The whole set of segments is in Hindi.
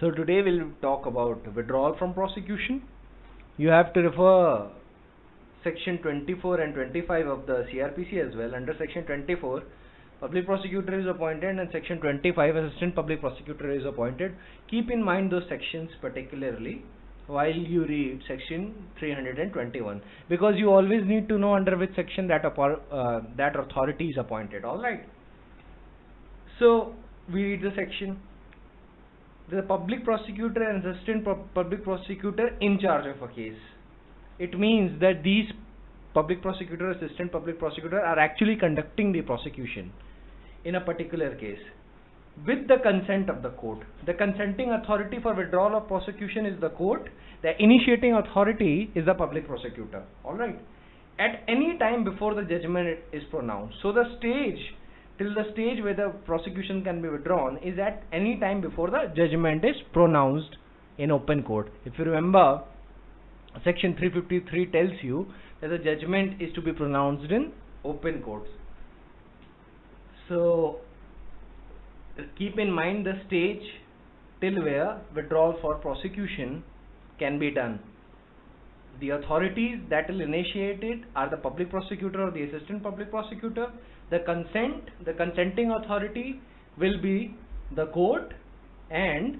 So today we'll talk about withdrawal from prosecution. You have to refer section 24 and 25 of the CRPC as well. Under section 24, public prosecutor is appointed, and section 25, assistant public prosecutor is appointed. Keep in mind those sections particularly while you read section 321, because you always need to know under which section that authority is appointed. Alright, so we read the section. The public prosecutor and assistant public prosecutor in charge of a case. It means that these public prosecutor, assistant public prosecutor are actually conducting the prosecution in a particular case with the consent of the court. The consenting authority for withdrawal of prosecution is the court. The initiating authority is the public prosecutor. Alright. At any time before the judgment is pronounced. So the stage, till the stage where the prosecution can be withdrawn, is at any time before the judgment is pronounced in open court. If you remember, section 353 tells you that the judgment is to be pronounced in open courts. So keep in mind the stage till where withdrawal for prosecution can be done. The authorities that will initiate it are the public prosecutor or the assistant public prosecutor. The consenting authority will be the court, and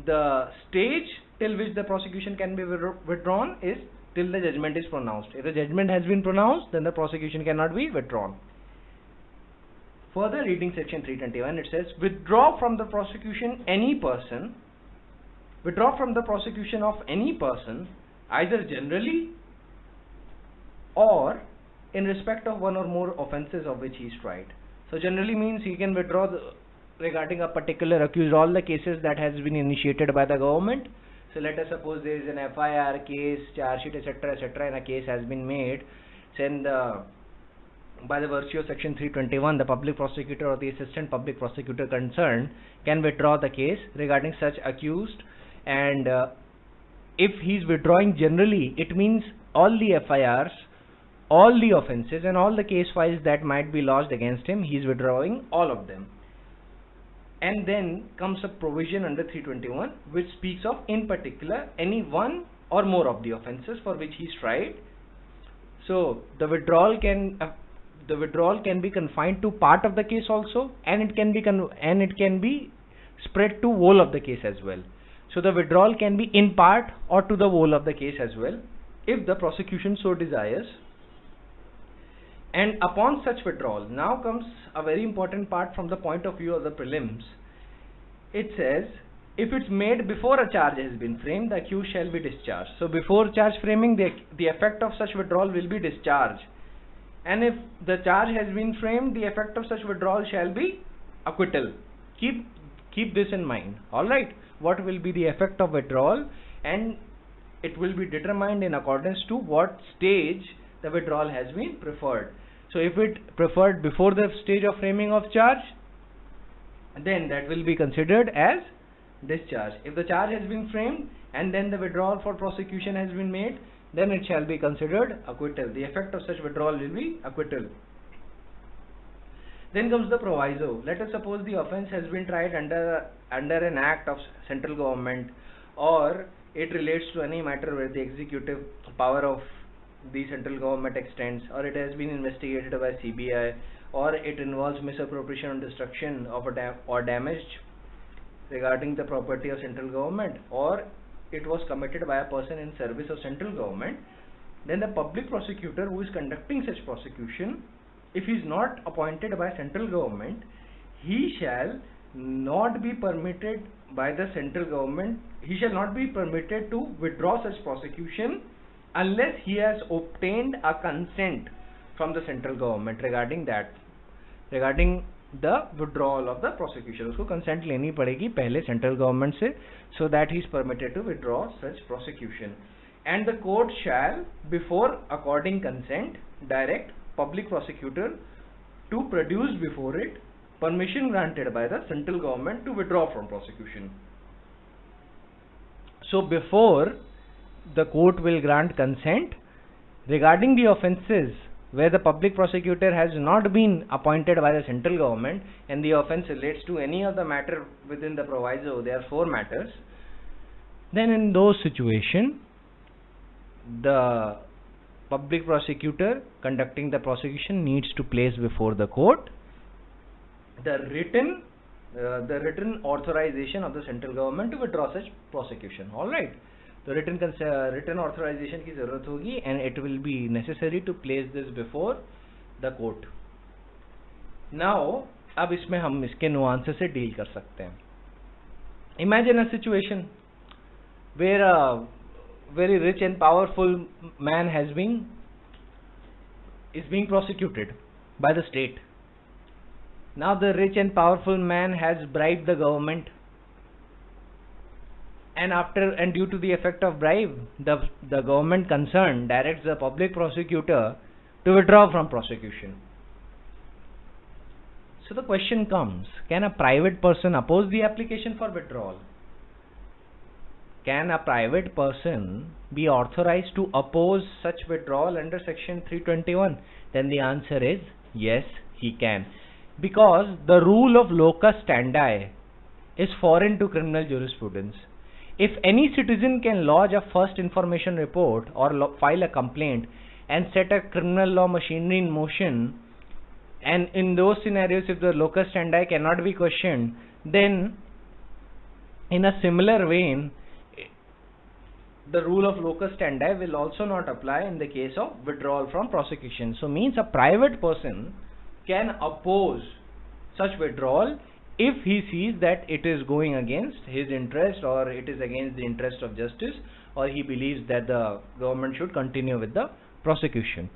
the stage till which the prosecution can be withdrawn is till the judgment is pronounced. If the judgment has been pronounced, then the prosecution cannot be withdrawn. Further reading section 321, it says, withdraw from the prosecution of any person, either generally or in respect of one or more offences of which he is tried. So generally means he can withdraw regarding a particular accused, all the cases that has been initiated by the government. So let us suppose there is an FIR case, charge sheet, etc., and a case has been made. Then by the virtue of section 321, the public prosecutor or the assistant public prosecutor concerned can withdraw the case regarding such accused. And if he is withdrawing generally, it means all the FIRs, all the offences and all the case files that might be lodged against him, he is withdrawing all of them. And then comes a provision under 321 which speaks of, in particular, any one or more of the offences for which he is tried. So the withdrawal can be confined to part of the case also, and it can be spread to whole of the case as well. So the withdrawal can be in part or to the whole of the case as well, if the prosecution so desires. And upon such withdrawal, now comes a very important part from the point of view of the prelims. It says, if it's made before a charge has been framed, the accused shall be discharged. So before charge framing, the effect of such withdrawal will be discharge. And if the charge has been framed, the effect of such withdrawal shall be acquittal. Keep this in mind. Alright, what will be the effect of withdrawal, and it will be determined in accordance to what stage the withdrawal has been preferred. So if it preferred before the stage of framing of charge, then that will be considered as discharge. If the charge has been framed and then the withdrawal for prosecution has been made, then it shall be considered acquittal. The effect of such withdrawal will be acquittal. Then comes the proviso. Let us suppose the offence has been tried under an act of central government, or it relates to any matter where the executive power of the central government extends, or it has been investigated by CBI, or it involves misappropriation or destruction of or damage regarding the property of central government, or it was committed by a person in service of central government. Then the public prosecutor who is conducting such prosecution, if he is not appointed by central government, he shall not be permitted by the central government, he shall not be permitted to withdraw such prosecution unless he has obtained a consent from the central government regarding the withdrawal of the prosecution. उसको consent लेनी पड़ेगी पहले central government से, so that he is permitted to withdraw such prosecution. And the court shall, before according consent, direct public prosecutor to produce before it permission granted by the central government to withdraw from prosecution. So before the court will grant consent regarding the offences where the public prosecutor has not been appointed by the central government and the offence relates to any of the matter within the proviso, there are 4 matters, then in those situations, the public prosecutor conducting the prosecution needs to place before the court the written authorization of the central government to withdraw such prosecution. All right, the written authorization की जरूरत होगी and it will be necessary to place this before the court. Now, अब इसमें हम इसके nuances से deal कर सकते हैं. Imagine a situation where a very rich and powerful man is being prosecuted by the state. Now the rich and powerful man has bribed the government, and due to the effect of bribe, the government concerned directs the public prosecutor to withdraw from prosecution. So the question comes, can a private person oppose the application for withdrawal? Can a private person be authorized to oppose such withdrawal under section 321? Then the answer is yes, he can. Because the rule of locus standi is foreign to criminal jurisprudence. If any citizen can lodge a first information report or file a complaint and set a criminal law machinery in motion, and in those scenarios if the locus standi cannot be questioned, then in a similar vein, the rule of locus standi will also not apply in the case of withdrawal from prosecution. So means a private person can oppose such withdrawal if he sees that it is going against his interest or it is against the interest of justice, or he believes that the government should continue with the prosecution.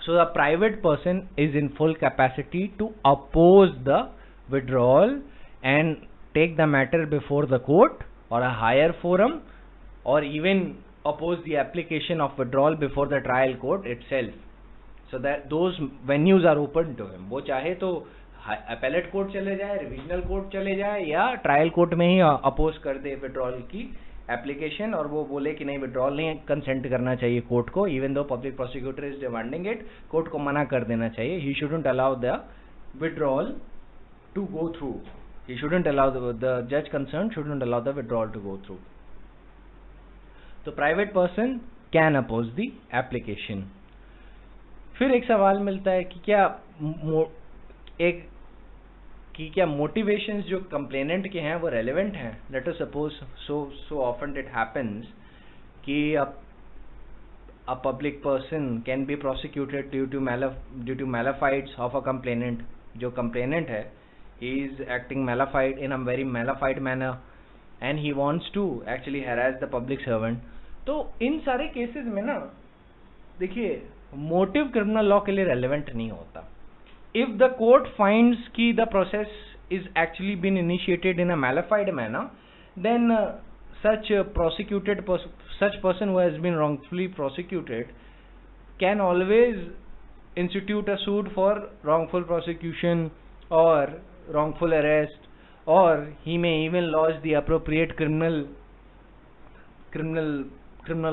So the private person is in full capacity to oppose the withdrawal and take the matter before the court or a higher forum, or even oppose the application of withdrawal before the trial court itself. So that those venues are open to him. वो चाहे तो appellate court चले जाए, revisional court चले जाए, या trial court में ही oppose कर दे withdrawal की application, और वो बोले कि नहीं withdrawal नहीं consent करना चाहिए court को, even though public prosecutor is demanding it, court को मना कर देना चाहिए. He shouldn't allow the withdrawal to go through. He shouldn't allow the judge concerned shouldn't allow the withdrawal to go through. तो private person can oppose the application. फिर एक सवाल मिलता है कि क्या मोटिवेशंस जो कंप्लेनेंट के हैं वो रेलेवेंट हैं. Let us suppose so often it happens कि a public person can be prosecuted due to mala fides of a complainant. जो कंप्लेनेंट है, he is acting mala fide in a very mala fide manner and he wants to actually harass the public servant. तो इन सारे केसेस में ना देखिए मोटिव क्रिमिनल लॉ के लिए रेलेवेंट नहीं होता. इफ द कोर्ट फाइंड्स कि the process is actually been initiated in a mala fide manner, then such person who has been wrongfully prosecuted can always institute a suit for wrongful prosecution or wrongful arrest, or he may even lodge the appropriate criminal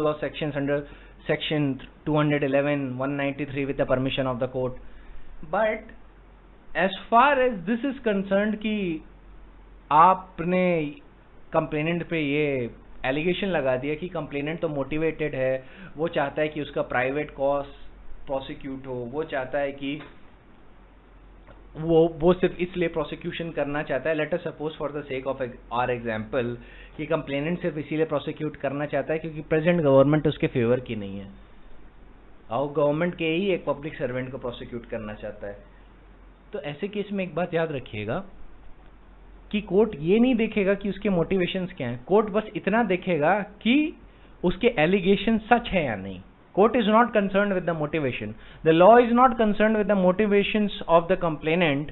law sections under section 211, 193 with the permission of the court. But as far as this is concerned कि आपने कंप्लेनेंट पे ये एलिगेशन लगा दिया कि कंप्लेनेंट तो मोटिवेटेड है, वो चाहता है कि उसका प्राइवेट कॉज प्रोसिक्यूट हो, वो चाहता है कि वो सिर्फ इसलिए प्रोसिक्यूशन करना चाहता है. Let us suppose for the sake of our example कि कंप्लेनेंट सिर्फ इसीलिए प्रोसिक्यूट करना चाहता है क्योंकि प्रेजेंट गवर्नमेंट उसके फेवर की नहीं है, और गवर्नमेंट के ही एक पब्लिक सर्वेंट को प्रोसिक्यूट करना चाहता है. तो ऐसे केस में एक बात याद रखिएगा कि कोर्ट ये नहीं देखेगा कि उसके मोटिवेशंस क्या हैं. कोर्ट बस इतना देखेगा कि उसके एलिगेशन सच है या नहीं. Court is not concerned with the motivation. The law is not concerned with the motivations of the complainant.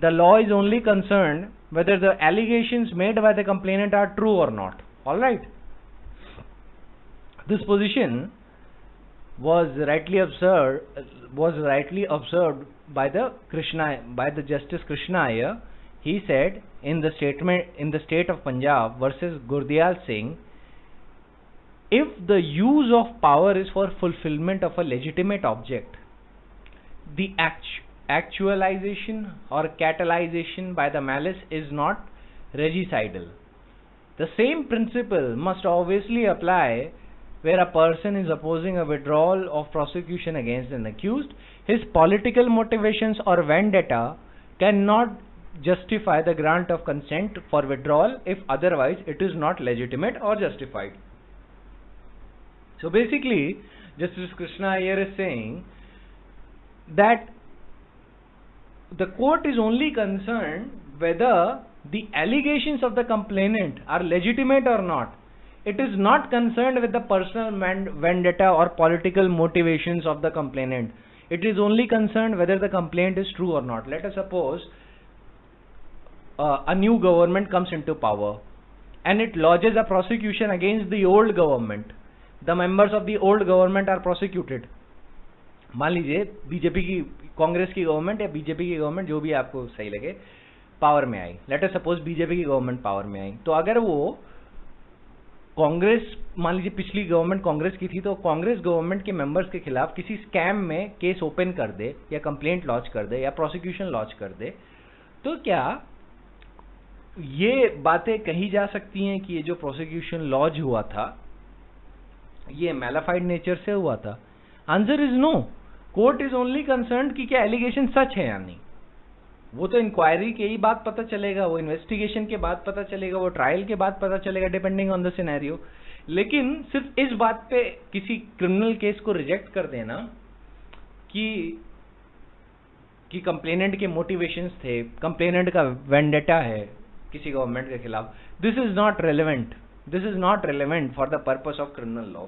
The law is only concerned whether the allegations made by the complainant are true or not. All right. This position was rightly observed by the Justice Krishna Iyer. He said in the state of Punjab versus Gurdial Singh, if the use of power is for fulfillment of a legitimate object, the actualization or catalyzation by the malice is not regicidal. The same principle must obviously apply where a person is opposing a withdrawal of prosecution against an accused. His political motivations or vendetta cannot justify the grant of consent for withdrawal if otherwise it is not legitimate or justified. So basically, Justice Krishna Iyer is saying that the court is only concerned whether the allegations of the complainant are legitimate or not. It is not concerned with the personal vendetta or political motivations of the complainant. It is only concerned whether the complaint is true or not. Let us suppose a new government comes into power and it lodges a prosecution against the old government. The members of the old government are prosecuted. मान लीजिए बीजेपी की, कांग्रेस की गवर्नमेंट या बीजेपी की गवर्नमेंट, जो भी आपको सही लगे, पावर में आई. लेट अस सपोज बीजेपी की गवर्नमेंट पावर में आई, तो अगर वो कांग्रेस, मान लीजिए पिछली गवर्नमेंट कांग्रेस की थी, तो कांग्रेस गवर्नमेंट के मेंबर्स के खिलाफ किसी स्कैम में केस ओपन कर दे या कंप्लेंट लॉन्च कर दे या प्रोसिक्यूशन लॉन्च कर दे, तो क्या ये बातें कही जा सकती हैं कि ये जो प्रोसिक्यूशन लॉन्च हुआ था ये मैलाफाइड नेचर से हुआ था? Answer is no. Court is only concerned कि क्या एलिगेशन सच है या नहीं. वो तो इंक्वायरी के ही बाद पता चलेगा, वो इन्वेस्टिगेशन के बाद पता चलेगा, वो ट्रायल के बाद पता चलेगा, डिपेंडिंग ऑन द सिनेरियो. लेकिन सिर्फ इस बात पे किसी क्रिमिनल केस को रिजेक्ट कर देना कि कंप्लेनेंट के मोटिवेशंस थे, कंप्लेनेंट का वेंडेटा है किसी गवर्नमेंट के खिलाफ, this is not relevant. This is not relevant for the purpose of criminal law.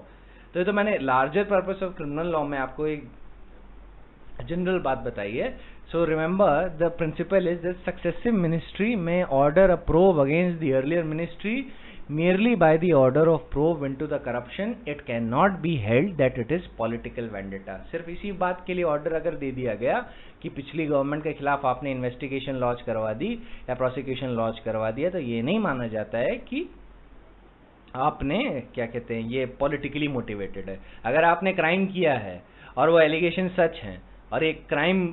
तो ये तो मैंने larger purpose of criminal law में आपको एक जनरल बात बताई है. So remember, the principle is that successive ministry may order a probe against the earlier ministry merely by the order of probe into the corruption. It cannot be held that it is political vendetta. सिर्फ इसी बात के लिए ऑर्डर अगर दे दिया गया कि पिछली गवर्नमेंट के खिलाफ आपने इन्वेस्टिगेशन लॉन्च करवा दी या प्रोसिक्यूशन लॉन्च करवा दिया, तो ये नहीं माना जाता है कि आपने क्या कहते हैं ये पॉलिटिकली मोटिवेटेड है. अगर आपने क्राइम किया है और वो एलिगेशन सच हैं और एक क्राइम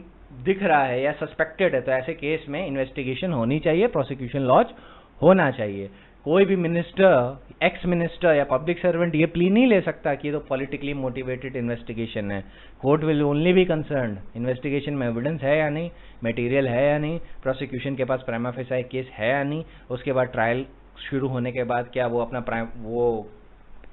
दिख रहा है या सस्पेक्टेड है, तो ऐसे केस में इन्वेस्टिगेशन होनी चाहिए, प्रोसिक्यूशन लॉन्च होना चाहिए. कोई भी मिनिस्टर, एक्स मिनिस्टर या पब्लिक सर्वेंट ये प्ली नहीं ले सकता कि ये तो पॉलिटिकली मोटिवेटेड इन्वेस्टिगेशन है. Court will only be concerned investigation में एविडेंस है या नहीं, मटेरियल है या नहीं, प्रोसिक्यूशन के पास प्राइमा फेसाई केस है या नहीं, उसके बाद ट्रायल शुरू होने के बाद क्या वो अपना वो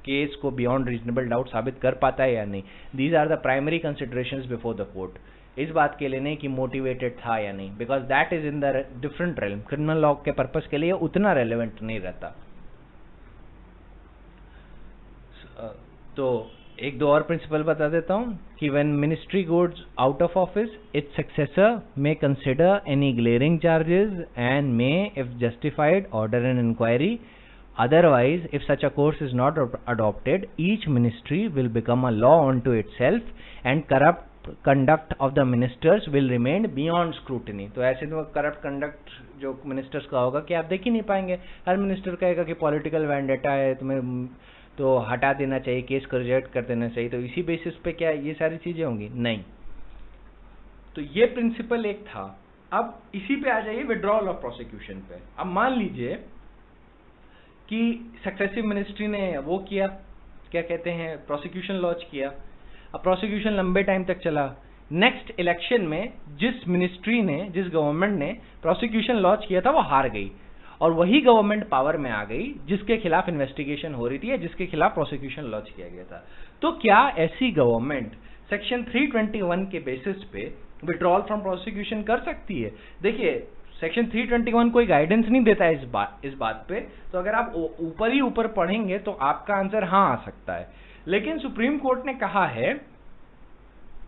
केस को बियॉन्ड रीजनेबल डाउट साबित कर पाता है या नहीं. These are the primary considerations before the court. इस बात के लिए नहीं कि मोटिवेटेड था या नहीं, because that is in the different realm. Criminal law के पर्पस के लिए उतना रेलेवेंट नहीं रहता. तो एक दो और प्रिंसिपल बता देता हूं कि when ministry goes out of office, its successor may consider any glaring charges and may, if justified, order an inquiry. Otherwise, if such a course is not adopted, each ministry will become a law unto itself and corrupt conduct of the ministers will remain beyond scrutiny. तो ऐसे तो corrupt conduct जो ministers का होगा कि आप देख ही नहीं पाएंगे. हर minister कहेगा कि political vendetta है, तुम्हें तो हटा देना चाहिए, केस को रिजेक्ट कर देना चाहिए. तो इसी बेसिस पे क्या ये सारी चीजें होंगी? नहीं. तो ये प्रिंसिपल एक था. अब इसी पे आ जाइए विड्रॉल ऑफ प्रोसिक्यूशन पे. अब मान लीजिए कि सक्सेसिव मिनिस्ट्री ने वो किया, क्या कहते हैं, प्रोसिक्यूशन लॉन्च किया. अब प्रोसिक्यूशन लंबे टाइम तक चला. नेक्स्ट इलेक्शन में जिस मिनिस्ट्री ने, जिस गवर्नमेंट ने प्रोसिक्यूशन लॉन्च किया था वो हार गई और वही गवर्नमेंट पावर में आ गई जिसके खिलाफ इन्वेस्टिगेशन हो रही थी या जिसके खिलाफ प्रोसिक्यूशन लॉन्च किया गया था. तो क्या ऐसी गवर्नमेंट सेक्शन 321 के बेसिस पे विड्रॉल फ्रॉम प्रोसिक्यूशन कर सकती है? देखिए, सेक्शन 321 कोई गाइडेंस नहीं देता है इस बात पे. तो अगर आप ऊपर ही ऊपर पढ़ेंगे तो आपका आंसर हाँ आ सकता है. लेकिन सुप्रीम कोर्ट ने कहा है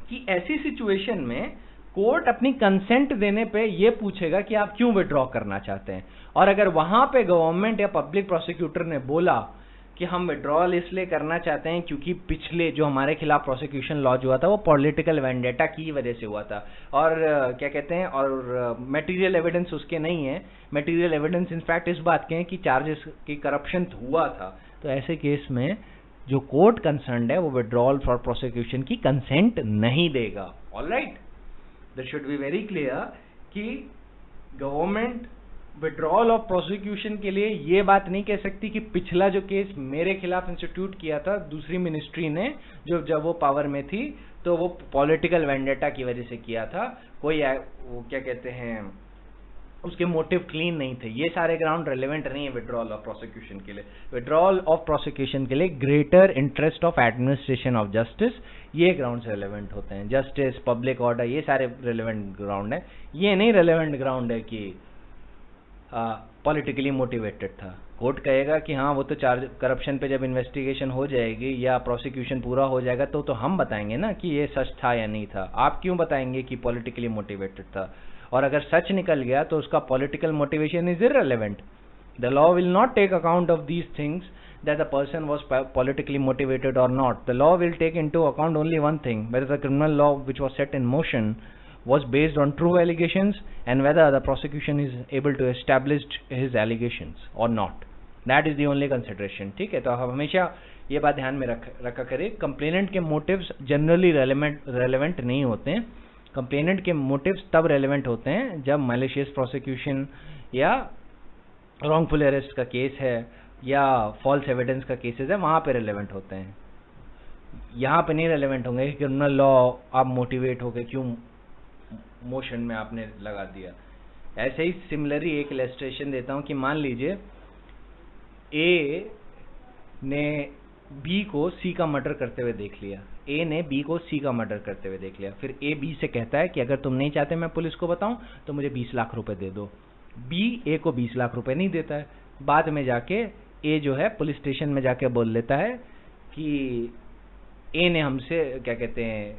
कि ऐसी सिचुएशन में कोर्ट अपनी कंसेंट देने पे ये पूछेगा कि आप क्यों विड्रॉ करना चाहते हैं. और अगर वहां पे गवर्नमेंट या पब्लिक प्रोसिक्यूटर ने बोला कि हम विड्रॉल इसलिए करना चाहते हैं क्योंकि पिछले जो हमारे खिलाफ प्रोसिक्यूशन लॉन्च हुआ था वो पॉलिटिकल वेंडेटा की वजह से हुआ था, और क्या कहते हैं, और मटेरियल एविडेंस उसके नहीं है, मटेरियल एविडेंस इनफैक्ट इस बात के हैं कि चार्जेस की करप्शन हुआ था, तो ऐसे केस में जो कोर्ट कंसर्न्ड है वो विड्रॉल फॉर प्रोसिक्यूशन की कंसेंट नहीं देगा। Alright, that should be very clear कि गवर्नमेंट विड्रॉल ऑफ प्रोसिक्यूशन के लिए ये बात नहीं कह सकती कि पिछला जो केस मेरे खिलाफ इंस्टीट्यूट किया था दूसरी मिनिस्ट्री ने, जो जब वो पावर में थी, तो वो पॉलिटिकल वेंडेटा की वजह से किया था, कोई वो क्या कहते हैं उसके मोटिव क्लीन नहीं थे। ये सारे ग्राउंड रेलेवेंट नहीं है विड्रॉल ऑफ प्रोसिक्यूशन के लिए। विड्रॉल ऑफ प्रोसिक्यूशन के लिए greater interest of administration of justice, ये ग्राउंड्स रेलेवेंट होते हैं। जस्टिस, पब्लिक ऑर्डर, ये सारे रेलेवेंट ग्राउंड है। ये नहीं रेलेवेंट ग्राउंड है कि पॉलिटिकली मोटिवेटेड था। कोर्ट कहेगा कि हाँ वो तो चार्ज करप्शन पे जब इन्वेस्टिगेशन हो जाएगी या प्रोसिक्यूशन पूरा हो जाएगा तो हम बताएंगे ना कि ये सच था या नहीं था। आप क्यों बताएंगे कि पॉलिटिकली मोटिवेटेड था? और अगर सच निकल गया तो उसका political motivation is irrelevant. The law will not take account of these things that the person was politically motivated or not. The law will take into account only one thing, whether the criminal law which was set in motion was based on true allegations and whether the prosecution is able to establish his allegations or not. That is the only consideration. ठीक है, तो आप हमेशा ये बात ध्यान में रखा करें। कंप्लेनेंट के मोटिव्स जनरली रेलेवेंट नहीं होते हैं। कंप्लेनेंट के मोटिव्स तब रेलेवेंट होते हैं जब मैलिशियस प्रोसिक्यूशन या रॉन्गफुल अरेस्ट का केस है या फॉल्स एविडेंस का केसेस है, वहां पे रेलेवेंट होते हैं। यहाँ पे नहीं रेलेवेंट होंगे। क्रिमिनल लॉ आप मोटिवेट होके क्यों मोशन में आपने लगा दिया। ऐसे ही सिमिलरली एक इलस्ट्रेशन देता हूं कि मान लीजिए ए ने बी को सी का मर्डर करते हुए देख लिया। ए ने बी को सी का मर्डर करते हुए देख लिया। फिर ए बी से कहता है कि अगर तुम नहीं चाहते मैं पुलिस को बताऊं तो मुझे 20 लाख रुपए दे दो। बी ए को 20 लाख रुपए नहीं देता है। बाद में जाके ए जो है पुलिस स्टेशन में जाके बोल लेता है कि ए ने हमसे क्या कहते हैं,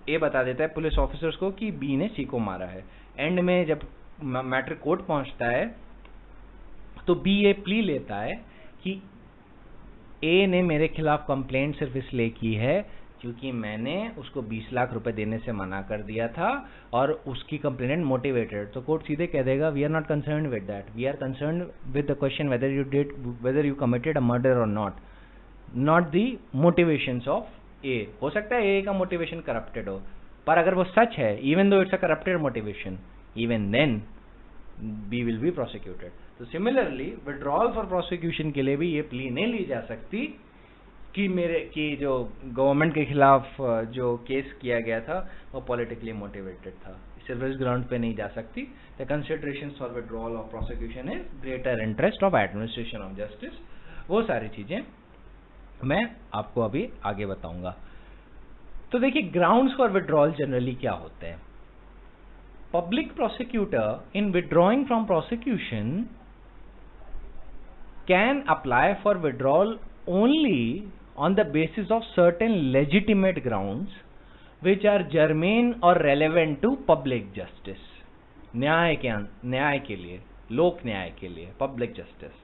ए बता देता है पुलिस ऑफिसर्स को कि बी ने सी को मारा है। एंड में जब मैटर कोर्ट पहुंचता है तो बी ए प्ली लेता है कि ए ने मेरे खिलाफ कंप्लेंट सिर्फ इसलिए की है क्योंकि मैंने उसको 20 लाख रुपए देने से मना कर दिया था और उसकी कंप्लेनेंट मोटिवेटेड। तो कोर्ट सीधे कह देगा we are not concerned with that, we are concerned with the question whether you committed a murder or not the motivations of a. हो सकता है ए का मोटिवेशन करप्टेड हो, पर अगर वो सच है, इवन दो it's a corrupted motivation, even then B will be prosecuted. तो सिमिलरली विड्रॉल फॉर प्रोसिक्यूशन के लिए भी ये प्ली नहीं ली जा सकती कि जो गवर्नमेंट के खिलाफ जो केस किया गया था वो पॉलिटिकली मोटिवेटेड था। सिर्फ इस ग्राउंड पे नहीं जा सकती। The considerations for withdrawal of prosecution is greater interest of administration of justice. वो सारी चीजें मैं आपको अभी आगे बताऊंगा। तो देखिए ग्राउंड्स फॉर विड्रॉल जनरली क्या होते हैं। Public prosecutor in withdrawing from prosecution can apply for withdrawal only on the basis of certain legitimate grounds which are germane or relevant to public justice. न्याय के लिए, लोक न्याय के लिए, public justice.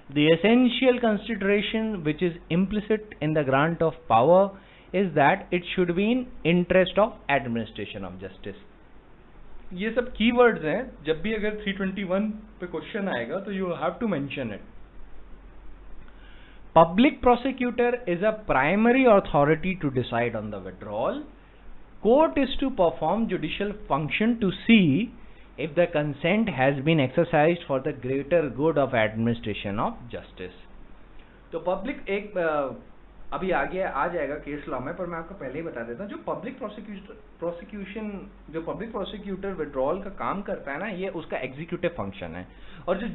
The essential consideration which is implicit in the grant of power is that it should be in interest of administration of justice. ये सब keywords हैं। जब भी अगर 321 पे क्वेश्चन आएगा तो you have to mention it. Public prosecutor is a primary authority to decide on the withdrawal. Court is to perform judicial function to see if the consent has been exercised for the greater good of administration of justice. तो पब्लिक एक अभी आगे आ जाएगा केस लॉ में, पर मैं आपको पहले ही बता देता हूँ। जो पब्लिक प्रोसिक्यूटर विड्रॉल का काम करता है ना, ये उसका एग्जीक्यूटिव फंक्शन है। और जो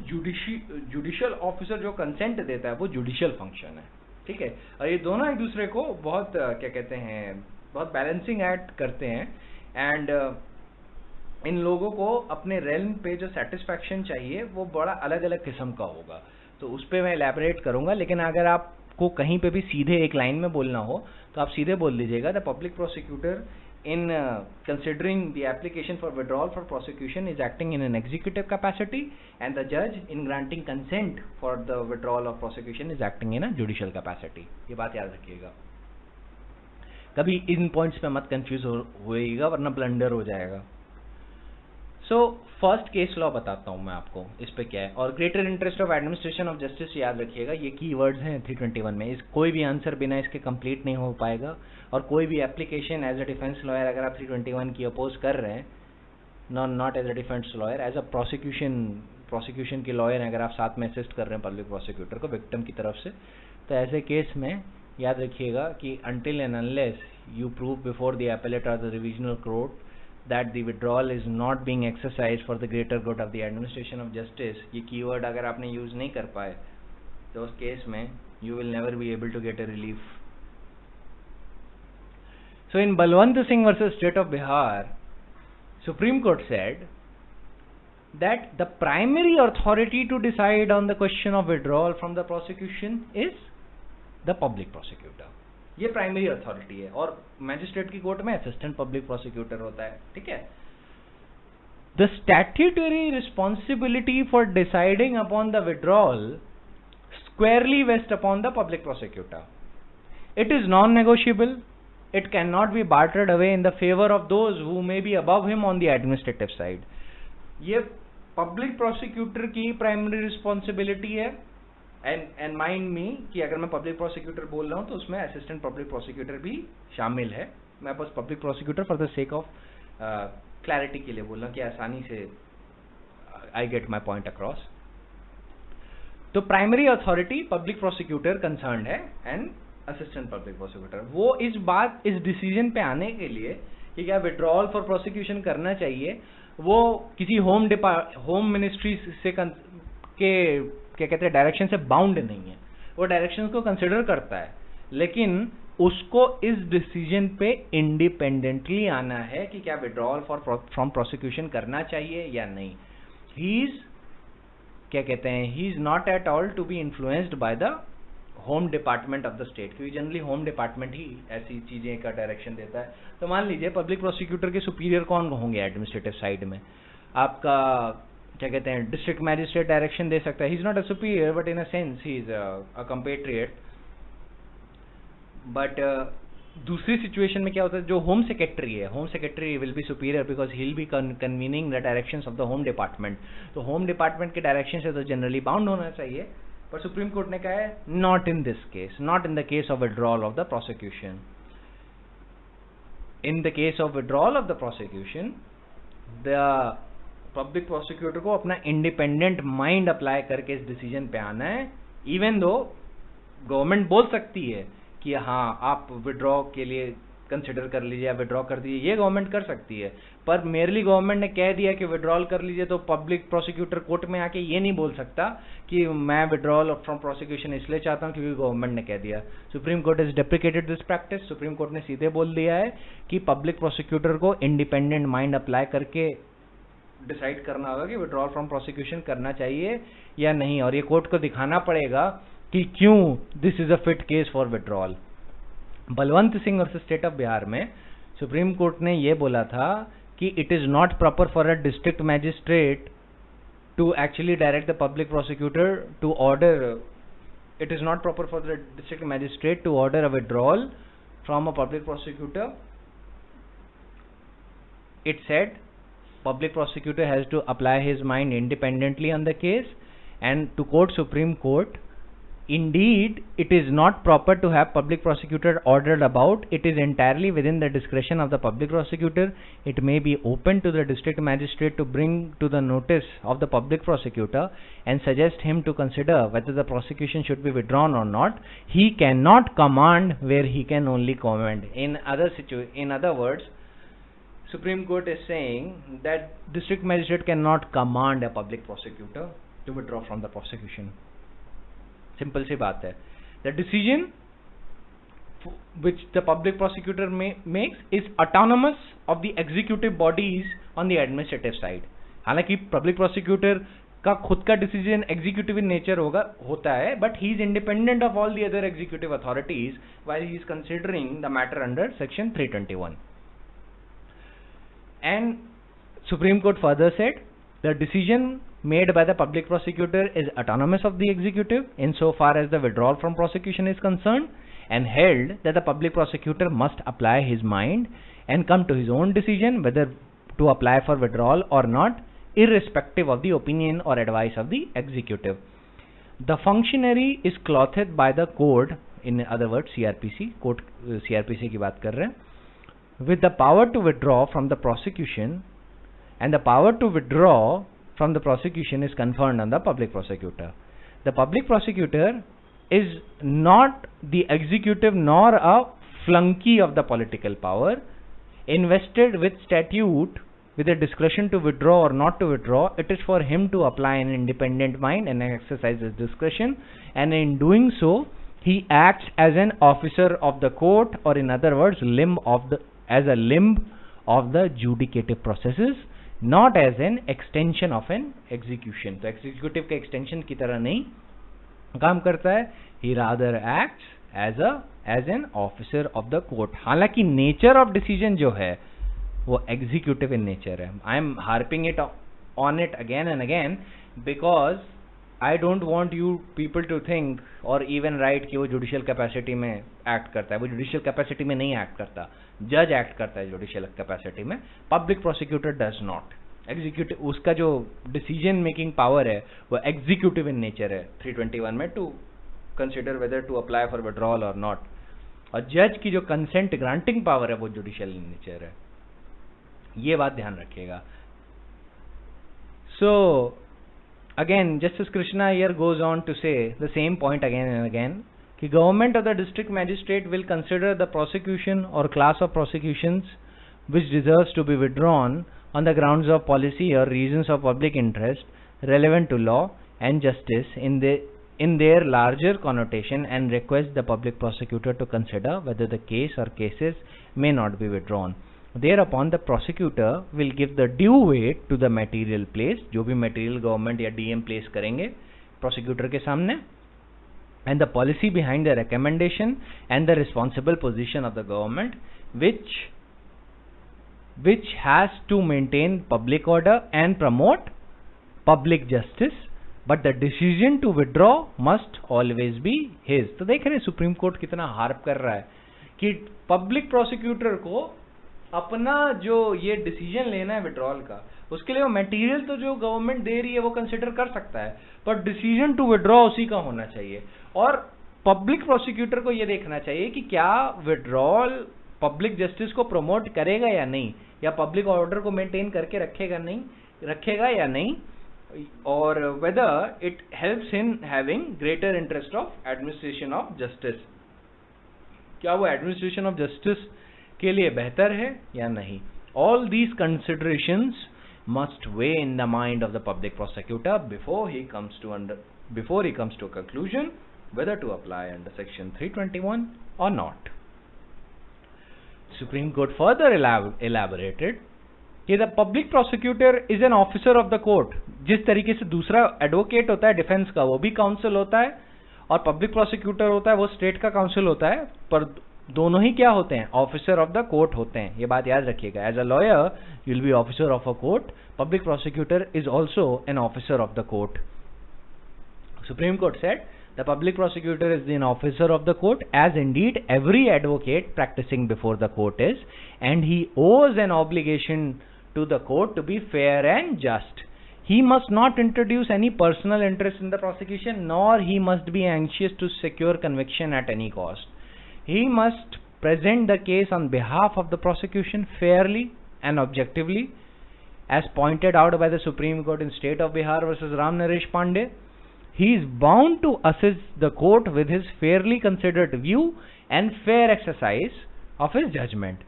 जुडिशियल ऑफिसर जो कंसेंट देता है वो जुडिशियल फंक्शन है। ठीक है, और ये दोनों एक दूसरे को बहुत क्या कहते हैं, बहुत बैलेंसिंग एक्ट करते हैं। एंड इन लोगों को अपने रेल्म पे जो सेटिस्फैक्शन चाहिए वो बड़ा अलग अलग किस्म का होगा। तो उस पर मैं एलैबोरेट करूंगा। लेकिन अगर आपको कहीं पे भी सीधे एक लाइन में बोलना हो तो आप सीधे बोल दीजिएगा the public prosecutor in considering the application for withdrawal for prosecution is acting in an executive capacity and the judge in granting consent for the withdrawal of prosecution is acting in a judicial capacity. ये बात याद रखिएगा, कभी इन पॉइंट्स पे मत कंफ्यूज होइएगा वरना ब्लंडर हो जाएगा। सो फर्स्ट केस लॉ बताता हूँ मैं आपको इस पे क्या है, और greater interest of administration of justice याद रखिएगा, ये कीवर्ड्स हैं 321 में। इस कोई भी आंसर बिना इसके कंप्लीट नहीं हो पाएगा, और कोई भी application as a defence lawyer अगर आप 321 की अपोज कर रहे हैं, not as a defence lawyer, as a prosecution के लॉयर अगर आप साथ में असिस्ट कर रहे हैं पब्लिक प्रोसिक्यूटर को विक्टिम की तरफ से, तो ऐसे केस में याद रखिएगा कि until and unless you prove before the appellate or the revisional court that the withdrawal is not being exercised for the greater good of the administration of justice, ये कीवर्ड अगर आपने यूज नहीं कर पाए तो उस केस में you will never be able to get a relief. So in Balwant Singh versus State of Bihar, Supreme Court said that the primary authority to decide on the question of withdrawal from the prosecution is the public prosecutor. ये प्राइमरी अथॉरिटी है, और मैजिस्ट्रेट की कोर्ट में असिस्टेंट पब्लिक प्रोसिक्यूटर होता है, ठीक है. The statutory responsibility for deciding upon the withdrawal squarely vests upon the public prosecutor. It is non-negotiable. It cannot be bartered away in the favor of those who may be above him on the administrative side. ये पब्लिक प्रोसिक्यूटर की प्राइमरी रिस्पॉन्सिबिलिटी है. एंड माइंड मी कि अगर मैं पब्लिक प्रोसिक्यूटर बोल रहा हूं तो उसमें असिस्टेंट पब्लिक प्रोसिक्यूटर भी शामिल है. मैं बस public prosecutor for the sake of clarity के लिए बोल रहा हूं कि आसानी से I get my point across. तो primary authority public prosecutor concern है एंड असिस्टेंट पब्लिक प्रोसिक्यूटर. वो इस डिसीजन पे आने के लिए कि क्या विड्रॉल फॉर प्रोसिक्यूशन करना चाहिए, वो किसी होम मिनिस्ट्री से क्या कहते हैं डायरेक्शन से बाउंड नहीं है. वो डायरेक्शन को कंसिडर करता है, लेकिन उसको इस डिसीजन पे इंडिपेंडेंटली आना है कि क्या विड्रॉल फ्रॉम प्रोसिक्यूशन करना चाहिए या नहीं. He is not at all to be influenced by the home department of the state, क्योंकि जनरली होम डिपार्टमेंट ही ऐसी चीजें का डायरेक्शन देता है. तो मान लीजिए पब्लिक प्रोसिक्यूटर के सुपीरियर कौन होंगे एडमिनिस्ट्रेटिव साइड में, आपका क्या कहते हैं डिस्ट्रिक्ट मैजिस्ट्रेट डायरेक्शन दे सकता है. He is not a superior but in a sense he is a compatriot. But दूसरी सिचुएशन में क्या होता है, जो home secretary will be superior because he will be convening the directions of the home department. तो होम डिपार्टमेंट के डायरेक्शन से तो जनरली बाउंड होना चाहिए, पर सुप्रीम कोर्ट ने कहा है not in this case, not in the case of withdrawal of the prosecution. In the case of withdrawal of the prosecution the public prosecutor को अपना इंडिपेंडेंट माइंड अप्लाई करके इस डिसीजन पे आना है. इवन दो गवर्नमेंट बोल सकती है कि हाँ आप विड्रॉ के लिए कंसिडर कर लीजिए या विड्रॉ कर दीजिए, ये गवर्नमेंट कर सकती है, पर मेयरली गवर्नमेंट ने कह दिया कि विड्रॉल कर लीजिए, तो पब्लिक प्रोसिक्यूटर कोर्ट में आके ये नहीं बोल सकता कि मैं विड्रॉल फ्रॉम प्रोसिक्यूशन इसलिए चाहता हूँ क्योंकि गवर्नमेंट ने कह दिया. Supreme court is deprecated this practice. Supreme Court ने सीधे बोल दिया है कि पब्लिक प्रोसिक्यूटर को इंडिपेंडेंट माइंड अप्लाई करके डिसाइड करना होगा कि विड्रॉल फ्रॉम प्रोसिक्यूशन करना चाहिए या नहीं, और ये कोर्ट को दिखाना पड़ेगा कि क्यों this is a fit case for withdrawal. Balwant Singh versus state of Bihar में सुप्रीम कोर्ट ने ये बोला था कि it is not proper for a district magistrate to actually direct the public prosecutor to order, it is not proper for the district magistrate to order a withdrawal from a public prosecutor. It said public prosecutor has to apply his mind independently on the case, and to quote Supreme Court, indeed it is not proper to have public prosecutor ordered about. It is entirely within the discretion of the public prosecutor. It may be open to the district magistrate to bring to the notice of the public prosecutor and suggest him to consider whether the prosecution should be withdrawn or not. He cannot command where he can only comment. In other words, Supreme Court is saying that district magistrate cannot command a public prosecutor to withdraw from the prosecution. Simple सी बात है. The decision which the public prosecutor makes is autonomous of the executive bodies on the administrative side. हालांकि public prosecutor का खुद का decision executive in nature होता है, but he is independent of all the other executive authorities while he is considering the matter under section 321. And Supreme Court further said the decision made by the public prosecutor is autonomous of the executive insofar as the withdrawal from prosecution is concerned, and held that the public prosecutor must apply his mind and come to his own decision whether to apply for withdrawal or not, irrespective of the opinion or advice of the executive. The functionary is clothed by the code, in other words CRPC, code CRPC की बात कर रहे हैं, with the power to withdraw from the prosecution, and the power to withdraw from the prosecution is conferred on the public prosecutor. The public prosecutor is not the executive nor a flunky of the political power, invested with statute with the discretion to withdraw or not to withdraw. It is for him to apply an independent mind and exercise his discretion, and in doing so he acts as an officer of the court, or in other words as a limb of the judicative processes, not as an extension of an execution. तो executive के extension की तरह नहीं काम करता है. He rather acts as an officer of the court. हालांकि nature of decision जो है वो executive in nature है. I am harping it on it again and again because I don't want you people to think or even write कि वो judicial capacity में act करता है. वो judicial capacity में नहीं act करता. Judge act करता है judicial capacity में. Public prosecutor does not. Executive, उसका जो decision making power है वो executive in nature है 321 में, to consider whether to apply for withdrawal or not. और जज की जो consent granting power है वो judicial in nature है. ये बात ध्यान रखिएगा. So again, Justice Krishna here goes on to say the same point again and again कि government of the district magistrate will consider the prosecution or class of prosecutions which deserves to be withdrawn on the grounds of policy or reasons of public interest relevant to law and justice in their larger connotation, and request the public prosecutor to consider whether the case or cases may not be withdrawn. Thereupon the prosecutor will give the due weight to the material placed, जो भी material government या DM place करेंगे prosecutor के सामने, and the policy behind the recommendation and the responsible position of the government which has to maintain public order and promote public justice, but the decision to withdraw must always be his. तो देख रहे हैं सुप्रीम कोर्ट कितना हार्प कर रहा है कि पब्लिक प्रोसिक्यूटर को अपना जो ये डिसीजन लेना है विड्रॉल का, उसके लिए वो मटेरियल तो जो गवर्नमेंट दे रही है वो कंसिडर कर सकता है, पर डिसीजन टू विड्रॉ उसी का होना चाहिए. और पब्लिक प्रोसिक्यूटर को ये देखना चाहिए कि क्या विड्रॉल पब्लिक जस्टिस को प्रमोट करेगा या नहीं, या पब्लिक ऑर्डर को मेंटेन करके रखेगा या नहीं, और whether it helps in having greater interest of administration of justice, क्या वो एडमिनिस्ट्रेशन ऑफ जस्टिस के लिए बेहतर है या नहीं. All these considerations must weigh in the mind of the public prosecutor before he comes to a conclusion whether to apply under section 321 or not. Supreme Court further elaborated कि the public prosecutor is an officer of the court. जिस तरीके से दूसरा एडवोकेट होता है डिफेंस का, वो भी काउंसिल होता है, और पब्लिक प्रोसिक्यूटर होता है वो स्टेट का काउंसिल होता है, पर दोनों ही क्या होते हैं, ऑफिसर ऑफ द कोर्ट होते हैं. ये बात याद रखिएगा. As a lawyer you will be officer of a court, public prosecutor is also an officer of the court. Supreme Court said the public prosecutor is an officer of the court, as indeed every advocate practicing before the court is, and he owes an obligation to the court to be fair and just. He must not introduce any personal interest in the prosecution, nor he must be anxious to secure conviction at any cost. He must present the case on behalf of the prosecution fairly and objectively, as pointed out by the Supreme Court in State of Bihar versus Ram Naresh Pandey. He is bound to assist the court with his fairly considered view and fair exercise of his judgment.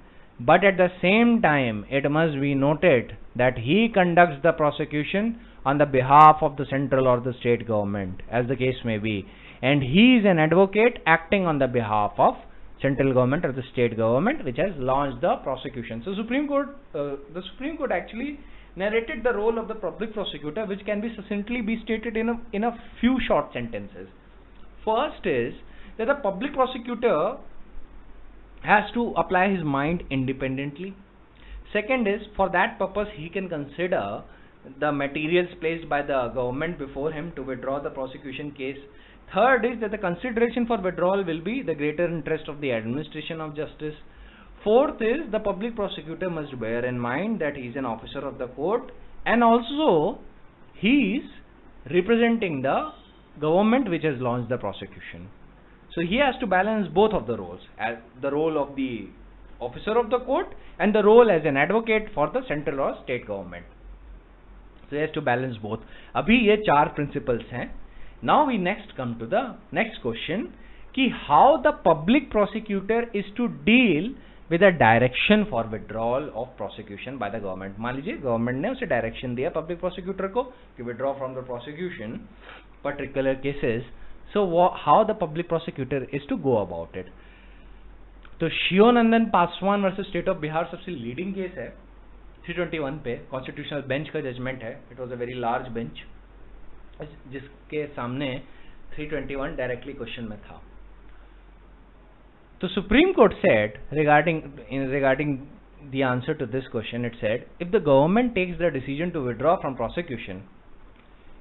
But at the same time, it must be noted that he conducts the prosecution on the behalf of the central or the state government, as the case may be, and he is an advocate acting on the behalf of central government or the state government which has launched the prosecution. So the Supreme Court actually narrated the role of the public prosecutor, which can be succinctly be stated in a few short sentences. First is that the public prosecutor has to apply his mind independently. Second is, for that purpose he can consider the materials placed by the government before him to withdraw the prosecution case. Third is that the consideration for withdrawal will be the greater interest of the administration of justice. Fourth is the public prosecutor must bear in mind that he is an officer of the court and also he is representing the government which has launched the prosecution. So he has to balance both of the roles, as the role of the officer of the court and the role as an advocate for the central or state government. So he has to balance both. अभी ये 4 principles हैं. Now we next come to the next question कि how the public prosecutor is to deal with a direction for withdrawal of prosecution by the government. मान लीजिए गवर्नमेंट ने उसे डायरेक्शन दिया पब्लिक प्रोसिक्यूटर को कि withdraw from the prosecution particular cases. So how the public prosecutor is to go about it. तो Shivnandan Paswan versus state of Bihar सबसे लीडिंग केस है 321 पे, कॉन्स्टिट्यूशनल बेंच का जजमेंट है. It was a very large bench जिसके सामने 321 डायरेक्टली क्वेश्चन में था. So Supreme Court said regarding the answer to this question, it said if the government takes the decision to withdraw from prosecution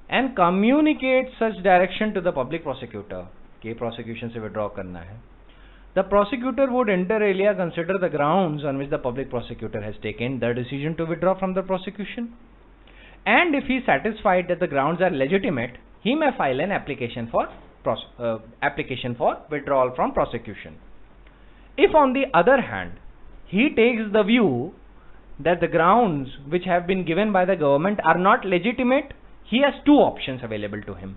and communicates such direction to the public prosecutor कि prosecution से withdraw करना है, the prosecutor would inter alia consider the grounds on which the public prosecutor has taken the decision to withdraw from the prosecution, and if he is satisfied that the grounds are legitimate, he may file an application for withdrawal from prosecution. If on the other hand he takes the view that the grounds which have been given by the government are not legitimate, he has 2 options available to him.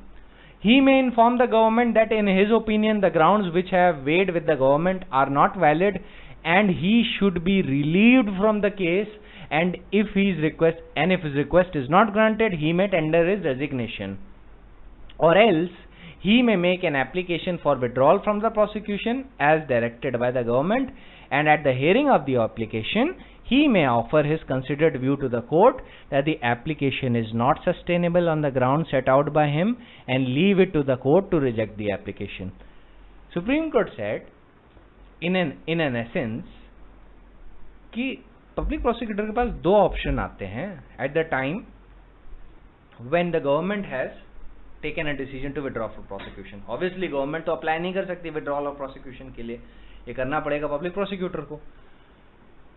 He may inform the government that in his opinion the grounds which have weighed with the government are not valid and he should be relieved from the case, and if his request is not granted, he may tender his resignation, or else he may make an application for withdrawal from the prosecution as directed by the government, and at the hearing of the application he may offer his considered view to the court that the application is not sustainable on the grounds set out by him and leave it to the court to reject the application. Supreme Court said in an essence कि public prosecutor के पास 2 ऑप्शन आते हैं at the time when the government has taken a decision to withdraw from prosecution. Obviously government तो अप्लाई नहीं कर सकती withdrawal of prosecution के लिए, ये करना पड़ेगा पब्लिक प्रोसिक्यूटर को.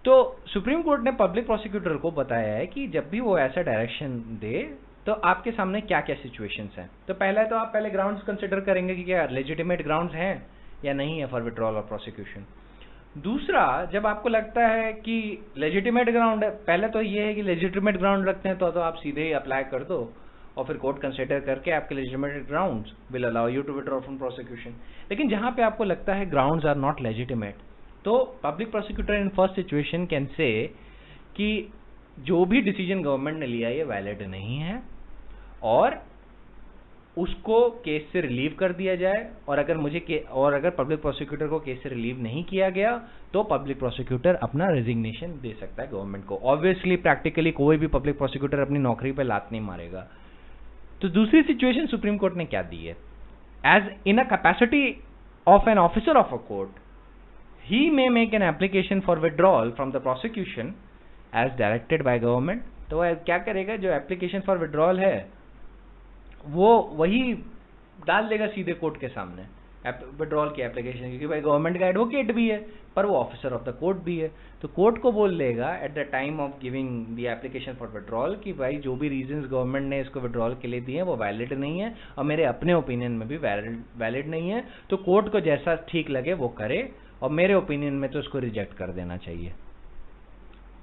तो सुप्रीम कोर्ट ने पब्लिक प्रोसिक्यूटर को बताया है कि जब भी वो ऐसा डायरेक्शन दे तो आपके सामने क्या क्या सिचुएशंस हैं. तो पहला तो आप पहले ग्राउंड्स कंसिडर करेंगे कि क्या लेजिटिमेट ग्राउंड्स हैं या नहीं है फॉर विड्रॉल ऑफ प्रोसिक्यूशन. दूसरा, जब आपको लगता है कि लेजिटिमेट ग्राउंड है, पहले तो ये है कि लेजिटिमेट ग्राउंड रखते हैं तो आप सीधे ही अप्लाई कर दो और फिर कोर्ट कंसिडर करके आपके legitimate grounds will allow you to withdraw from prosecution. लेकिन जहां पे आपको लगता है ग्राउंड्स आर नॉट लेजिटिमेट, तो public prosecutor in first situation can say कि जो भी डिसीजन गवर्नमेंट ने लिया ये वैलिड नहीं है और उसको केस से रिलीव कर दिया जाए, और अगर पब्लिक प्रोसिक्यूटर को केस से रिलीव नहीं किया गया तो पब्लिक प्रोसिक्यूटर अपना रेजिग्नेशन दे सकता है गवर्नमेंट को. ऑब्वियसली प्रैक्टिकली कोई भी पब्लिक प्रोसिक्यूटर अपनी नौकरी पे लात नहीं मारेगा. तो दूसरी सिचुएशन सुप्रीम कोर्ट ने क्या दी है, as in a capacity of an officer of a court he may make an application for withdrawal from the prosecution as directed by government. तो वह क्या करेगा, जो एप्लीकेशन फॉर विड्रॉल है वो वही डाल देगा सीधे कोर्ट के सामने विड्रॉल की एप्लीकेशन, क्योंकि भाई गवर्नमेंट का एडवोकेट भी है पर वो ऑफिसर ऑफ द कोर्ट भी है. तो कोर्ट को बोल देगा at the time of giving the application for withdrawal कि भाई जो भी रीजंस गवर्नमेंट ने इसको विड्रॉल के लिए दिए हैं वो वैलिड नहीं है और मेरे अपने ओपिनियन में भी वैलिड नहीं है. तो कोर्ट को जैसा ठीक लगे वो करे और मेरे ओपिनियन में तो उसको रिजेक्ट कर देना चाहिए.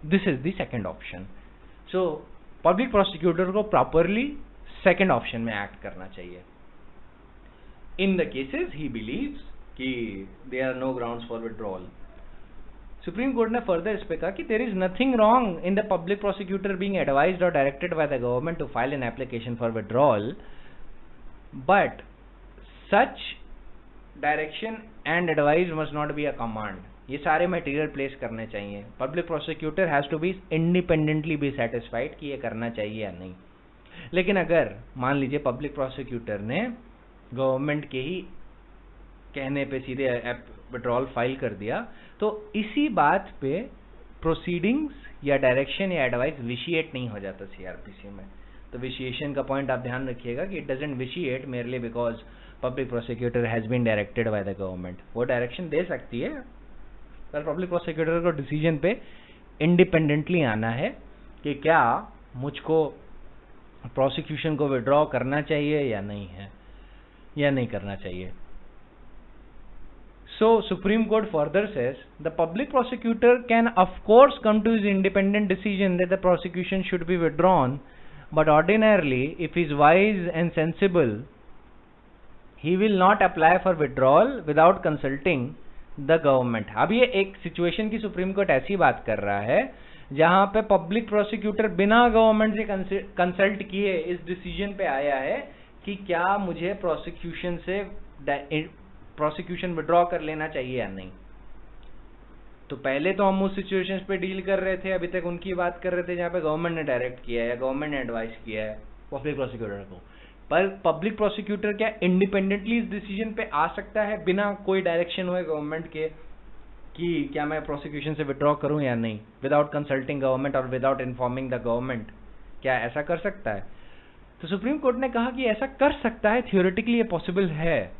This is the second option. So public prosecutor को प्रॉपरली सेकंड ऑप्शन में एक्ट करना चाहिए. In the cases he believes कि there are no grounds for withdrawal. Supreme Court ने फर्दर इस पे कहा कि there is nothing wrong in the public prosecutor being advised और directed by the government to file an application for withdrawal, but such direction and advice must not be a command. ये सारे मटेरियल प्लेस करने चाहिए. Public prosecutor has to be independently be satisfied कि ये करना चाहिए या नहीं. लेकिन अगर मान लीजिए पब्लिक प्रोसिक्यूटर ने गवर्नमेंट के ही कहने पे सीधे विड्रॉल फाइल कर दिया तो इसी बात पे प्रोसीडिंग्स या डायरेक्शन या एडवाइस विशिएट नहीं हो जाता सीआरपीसी में. तो विशिएशन का पॉइंट आप ध्यान रखिएगा कि it doesn't vitiate merely because public prosecutor has been directed by the government. वो डायरेक्शन दे सकती है पर पब्लिक प्रोसिक्यूटर को डिसीजन पे इंडिपेंडेंटली आना है कि क्या मुझको प्रोसिक्यूशन को विड्रॉ करना चाहिए या नहीं है, या नहीं करना चाहिए. So Supreme Court further says the public prosecutor can of course come to his independent decision that the prosecution should be withdrawn, but ordinarily if he is wise and sensible he will not apply for withdrawal without consulting the government. अब ये एक सिचुएशन की सुप्रीम कोर्ट ऐसी बात कर रहा है जहां पे पब्लिक प्रोसिक्यूटर बिना गवर्नमेंट से कंसल्ट किए इस डिसीजन पे आया है कि क्या मुझे प्रोसिक्यूशन विड्रॉ कर लेना चाहिए या नहीं. तो पहले तो हम उस सिचुएशंस पे डील कर रहे थे, अभी तक उनकी बात कर रहे थे जहां पे गवर्नमेंट ने डायरेक्ट किया है या गवर्नमेंट ने एडवाइस किया है पब्लिक प्रोसिक्यूटर को. पर पब्लिक प्रोसिक्यूटर क्या इंडिपेंडेंटली इस डिसीजन पे आ सकता है बिना कोई डायरेक्शन हुए गवर्नमेंट के कि क्या मैं प्रोसिक्यूशन से विड्रॉ करूं या नहीं, विदाउट कंसल्टिंग गवर्नमेंट और विदाउट इन्फॉर्मिंग द गवर्नमेंट? क्या ऐसा कर सकता है? तो सुप्रीम कोर्ट ने कहा कि ऐसा कर सकता है, थियोरेटिकली ये पॉसिबल है,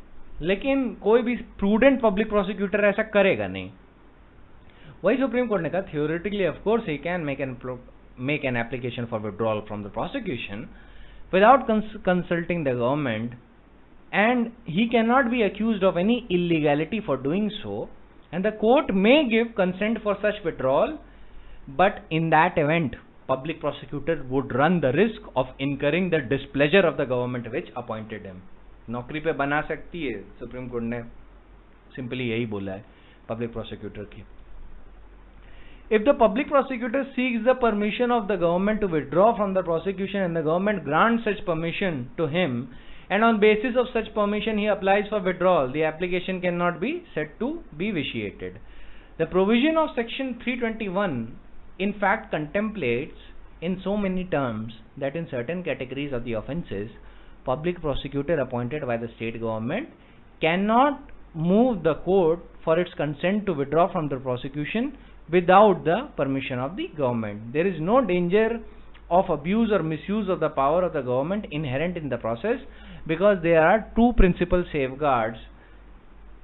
लेकिन कोई भी प्रूडेंट पब्लिक प्रोसिक्यूटर ऐसा करेगा नहीं. वही सुप्रीम कोर्ट ने कहा theoretically of course he can make an application for withdrawal from the prosecution without consulting the government and he can not be accused of any illegality for doing so and the court may give consent for such withdrawal, but in that event public prosecutor would run the risk of incurring the displeasure of the government which appointed him. नौकरी पे बना सकती है, सुप्रीम कोर्ट ने सिंपली यही बोला है पब्लिक प्रोसिक्यूटर की. If the public prosecutor seeks the permission of the government to withdraw from the prosecution and the government grants such permission to him, and on basis of such permission he applies for withdrawal, the application cannot be said to be vitiated. The provision of section 321 in fact contemplates in so many terms that in certain categories of the offences, public prosecutor appointed by the state government cannot move the court for its consent to withdraw from the prosecution without the permission of the government. There is no danger of abuse or misuse of the power of the government inherent in the process, because there are two principal safeguards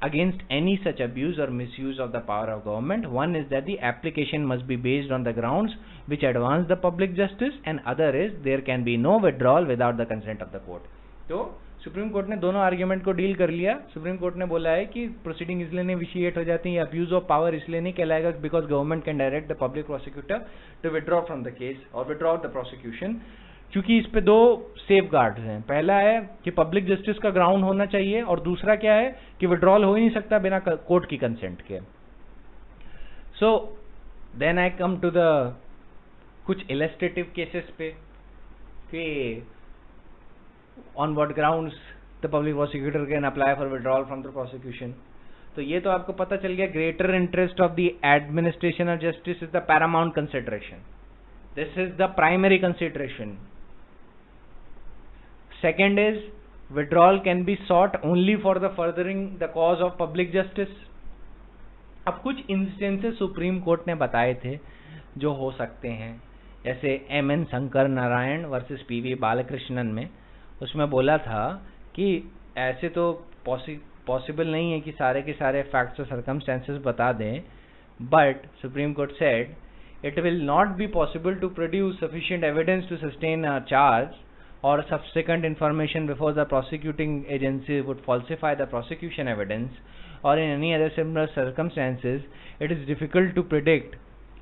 against any such abuse or misuse of the power of government. One is that the application must be based on the grounds which advance the public justice, and other is there can be no withdrawal without the consent of the court. तो सुप्रीम कोर्ट ने दोनों आर्ग्यूमेंट को डील कर लिया. सुप्रीम कोर्ट ने बोला है कि प्रोसीडिंग इसलिए नहीं विशिएट हो जाती है, अब्यूज ऑफ पावर इसलिए नहीं कहलाएगा because government can direct the public prosecutor to withdraw from the case और विड्रॉ द प्रोसिक्यूशन, क्योंकि इस पे दो सेफ गार्ड्स हैं. पहला है कि पब्लिक जस्टिस का ग्राउंड होना चाहिए, और दूसरा क्या है कि विड्रॉल हो ही नहीं सकता बिना कोर्ट की कंसेंट के. So then I come to the कुछ इलस्ट्रेटिव केसेस पे कि on what grounds the public prosecutor can apply for withdrawal from the prosecution. तो ये तो आपको पता चल गया, greater interest of the administration of justice is the paramount consideration. This is the primary consideration. Second is withdrawal can be sought only for the furthering the cause of public justice. अब कुछ इंस्टेंसेस सुप्रीम कोर्ट ने बताए थे जो हो सकते हैं, जैसे M.N. Shankar Narayan versus P.V. Balakrishnan में उसमें बोला था कि ऐसे तो पॉसिबल नहीं है कि सारे के सारे फैक्ट्स और सर्कमस्टेंसेस बता दें, but Supreme Court said it will not be possible to produce sufficient evidence to sustain a charge or subsequent information before the prosecuting agency would falsify the prosecution evidence, or in any other similar circumstances it is difficult to predict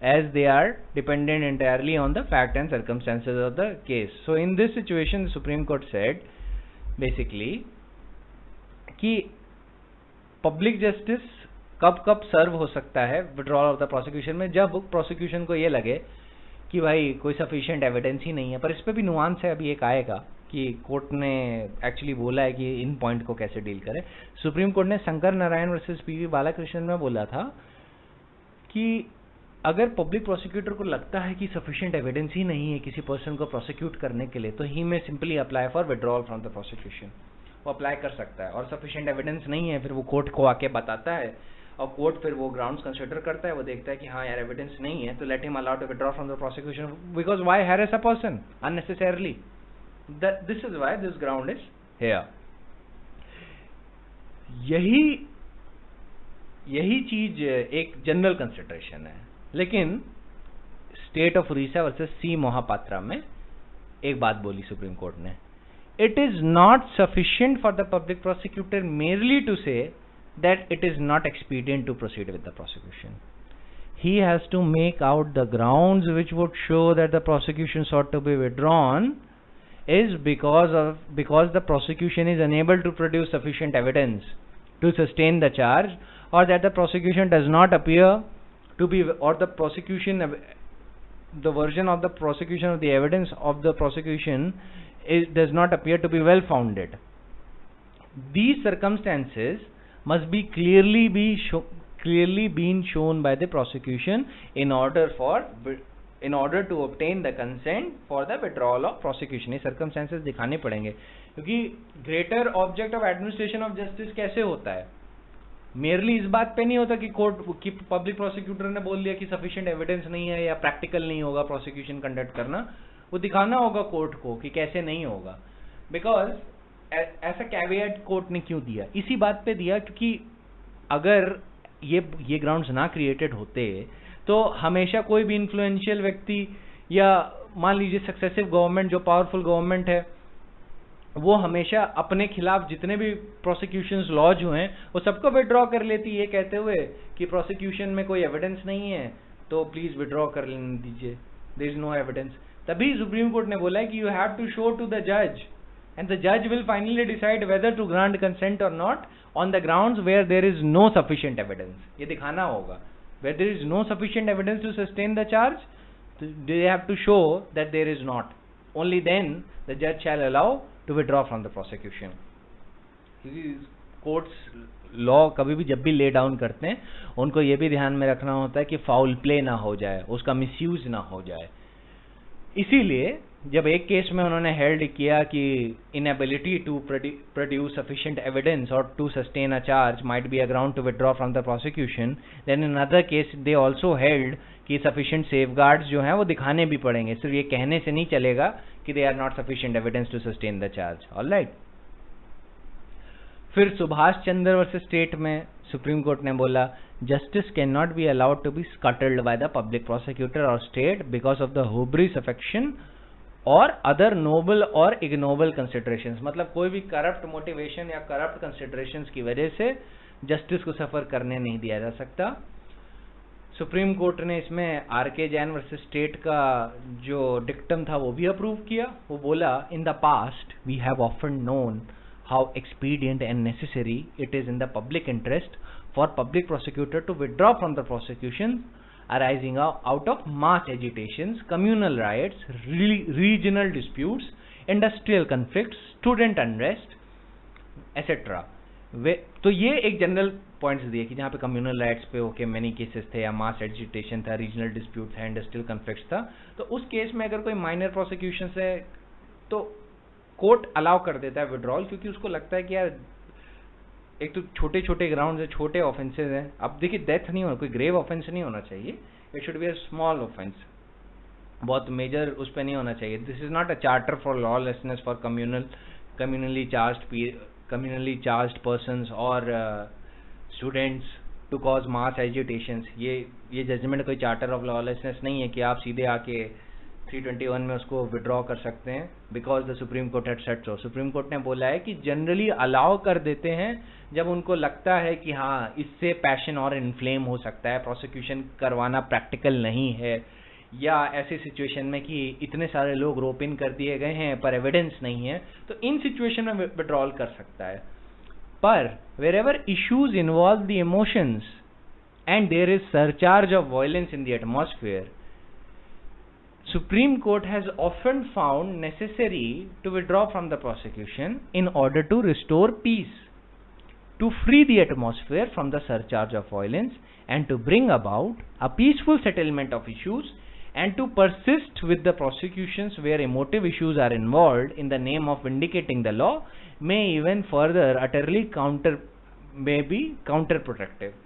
as they are dependent entirely on the fact and circumstances of the case. So in this situation the Supreme Court said basically कि public justice कब कब सर्व हो सकता है withdrawal of the prosecution में, जब prosecution को ये लगे कि भाई कोई sufficient evidence ही नहीं है. पर इस पे भी nuance है, अभी एक आएगा कि कोर्ट ने एक्चुअली बोला है कि इन पॉइंट को कैसे डील करें. सुप्रीम कोर्ट ने शंकर नारायण वर्सेस P.V. बालकृष्णन में बोला था कि अगर पब्लिक प्रोसिक्यूटर को लगता है कि सफिशिएंट एविडेंस ही नहीं है किसी पर्सन को प्रोसिक्यूट करने के लिए, तो ही में simply apply for withdrawal from the prosecution. वो अप्लाई कर सकता है, और सफिशिएंट एविडेंस नहीं है फिर वो कोर्ट को आके बताता है, और कोर्ट फिर वो ग्राउंड्स कंसिडर करता है, वो देखता है कि हाँ यार एविडेंस नहीं है, तो let him allow to withdraw from the prosecution because why harass a person unnecessarily. This is why this ground is here. यही चीज एक जनरल कंसिडरेशन है, लेकिन state of Orissa versus C Mohapatra में एक बात बोली सुप्रीम कोर्ट ने, it is not sufficient for the public prosecutor merely to say that it is not expedient to proceed with the prosecution. He has to make out the grounds which would show that the prosecution sought to be withdrawn is because the prosecution is unable to produce sufficient evidence to sustain the charge, or that the prosecution does not appear to be, or the version of the prosecution of the evidence of the prosecution does not appear to be well founded. These circumstances must be clearly been shown by the prosecution in order to obtain the consent for the withdrawal of prosecution. ये circumstances दिखाने पड़ेंगे, क्योंकि greater object of administration of justice कैसे होता है, merely इस बात पे नहीं होता कि कोर्ट की पब्लिक प्रोसिक्यूटर ने बोल दिया कि sufficient evidence नहीं है या practical नहीं होगा prosecution conduct करना, वो दिखाना होगा कोर्ट को कि कैसे नहीं होगा. बिकॉज ऐसा कैविएट कोर्ट ने क्यों दिया, इसी बात पे दिया क्योंकि अगर ये ग्राउंड्स ना क्रिएटेड होते तो हमेशा कोई भी इन्फ्लुएंशियल व्यक्ति या मान लीजिए सक्सेसिव गवर्नमेंट, जो पावरफुल गवर्नमेंट है, वो हमेशा अपने खिलाफ जितने भी प्रोसिक्यूशंस लॉज हुए हैं वो सबको विड्रॉ कर लेती, ये कहते हुए कि प्रोसिक्यूशन में कोई एविडेंस नहीं है तो प्लीज विड्रॉ कर लेने दीजिए, देयर इज नो एविडेंस. तभी सुप्रीम कोर्ट ने बोला है कि you have to show to the जज and the judge will finally decide whether to grant consent or not on the grounds where there is no sufficient evidence. ये दिखाना होगा, where there is no sufficient evidence to sustain the charge, they have to show that there is not. Only then the judge shall allow to withdraw from the prosecution. क्योंकि courts law कभी भी जब भी lay down करते हैं उनको ये भी ध्यान में रखना होता है कि foul play ना हो जाए, उसका misuse ना हो जाए. इसीलिए जब एक केस में उन्होंने हेल्ड किया कि inability to produce sufficient evidence और to sustain a charge might be a ground to withdraw from the prosecution, then in other case they also held कि सफिशिएंट सेफगार्ड्स जो हैं वो दिखाने भी पड़ेंगे, सिर्फ ये कहने से नहीं चलेगा कि they are not sufficient evidence to sustain the charge. Alright. फिर सुभाष चंद्र वर्सेस स्टेट में सुप्रीम कोर्ट ने बोला justice cannot be allowed to be scuttled by the public prosecutor or state because of the hubris, affection और other noble or ignoble considerations. मतलब कोई भी करप्ट मोटिवेशन या करप्ट कंसिडरेशंस की वजह से जस्टिस को सफर करने नहीं दिया जा सकता. सुप्रीम कोर्ट ने इसमें आर.के. जैन वर्सेस स्टेट का जो डिक्टम था वो भी अप्रूव किया. वो बोला, in the past we have often known how expedient and necessary it is in the public interest for public prosecutor to withdraw from the prosecution arising out of mass agitations, communal riots, regional disputes, industrial conflicts, student unrest, etc. तो ये एक जनरल पॉइंट्स दिए कि जहाँ पे कम्युनल राइट्स पे ओके मैनी केसेस थे या मास एजिटेशन था, रीजनल डिस्प्यूट था, इंडस्ट्रियल कन्फ्लिक्ट्स था, तो उस केस में अगर कोई माइनर प्रोसिक्यूशन है तो कोर्ट अलाउ कर देता है विड्रॉल, क्योंकि उसको लगता है कि यार एक तो छोटे छोटे ग्राउंड है, छोटे ऑफेंसेज हैं. अब देखिए डेथ नहीं होना, कोई ग्रेव ऑफेंस नहीं होना चाहिए, it should be a small offence, बहुत मेजर उस पर नहीं होना चाहिए. This is not a charter for lawlessness for communally charged persons और students to cause mass agitations. ये जजमेंट कोई चार्टर ऑफ लॉलेसनेस नहीं है कि आप सीधे आके 321 में उसको विड्रॉ कर सकते हैं because the supreme court had said so. Supreme Court ने बोला है कि जनरली अलाउ कर देते हैं जब उनको लगता है कि हाँ इससे पैशन और इन्फ्लेम हो सकता है, प्रोसिक्यूशन करवाना प्रैक्टिकल नहीं है, या ऐसी सिचुएशन में कि इतने सारे लोग रोप इन कर दिए गए हैं पर एविडेंस नहीं है, तो इन सिचुएशन में विड्रॉल कर सकता है. पर wherever issues involve the emotions and there is surcharge of violence in the atmosphere, Supreme Court has often found necessary to withdraw from the prosecution in order to restore peace, to free the atmosphere from the surcharge of violence, and to bring about a peaceful settlement of issues, and to persist with the prosecutions where emotive issues are involved in the name of vindicating the law, may even further utterly be counterproductive.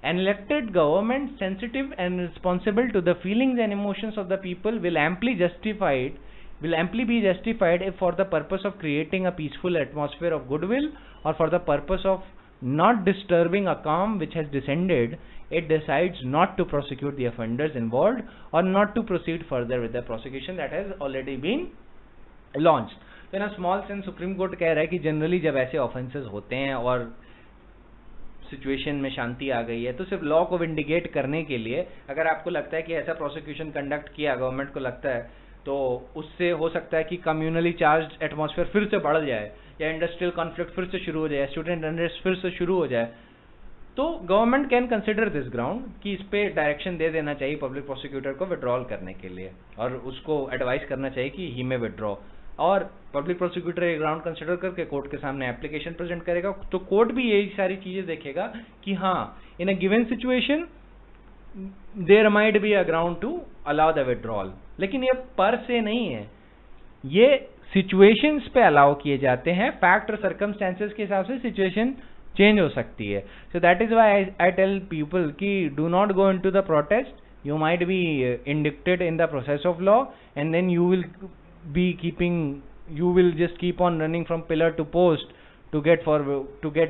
An elected government sensitive and responsible to the feelings and emotions of the people will amply be justified if for the purpose of creating a peaceful atmosphere of goodwill or for the purpose of not disturbing a calm which has descended, it decides not to prosecute the offenders involved or not to proceed further with the prosecution that has already been launched. तो in small sense supreme court कह रहा है कि जनरली जब ऐसे ऑफेंसेस होते हैं और सिचुएशन में शांति आ गई है, तो सिर्फ लॉ को विंडिकेट करने के लिए अगर आपको लगता है कि ऐसा प्रोसिक्यूशन कंडक्ट किया, गवर्नमेंट को लगता है, तो उससे हो सकता है कि कम्युनली चार्ज एटमॉस्फेयर फिर से बढ़ जाए, या इंडस्ट्रियल कॉन्फ्लिक्ट फिर से शुरू हो जाए, स्टूडेंट अनरेस्ट फिर से शुरू हो जाए, तो government can consider this ground कि इस पे डायरेक्शन दे देना चाहिए पब्लिक प्रोसिक्यूटर को विड्रॉल करने के लिए, और उसको एडवाइस करना चाहिए कि ही में विड्रॉ, और पब्लिक प्रोसिक्यूटर ये ग्राउंड कंसिडर करके कोर्ट के सामने एप्लीकेशन प्रेजेंट करेगा, तो कोर्ट भी यही सारी चीजें देखेगा कि हाँ, in a given situation there might be a ground to allow the withdrawal. लेकिन ये पर से नहीं है, ये सिचुएशंस पे अलाउ किए जाते हैं, फैक्ट और सर्कमस्टेंसेस के हिसाब से सिचुएशन चेंज हो सकती है। So that is why I tell people कि do not go into the protest, you might be indicted in the process of law and then you will just keep on running from pillar to post to get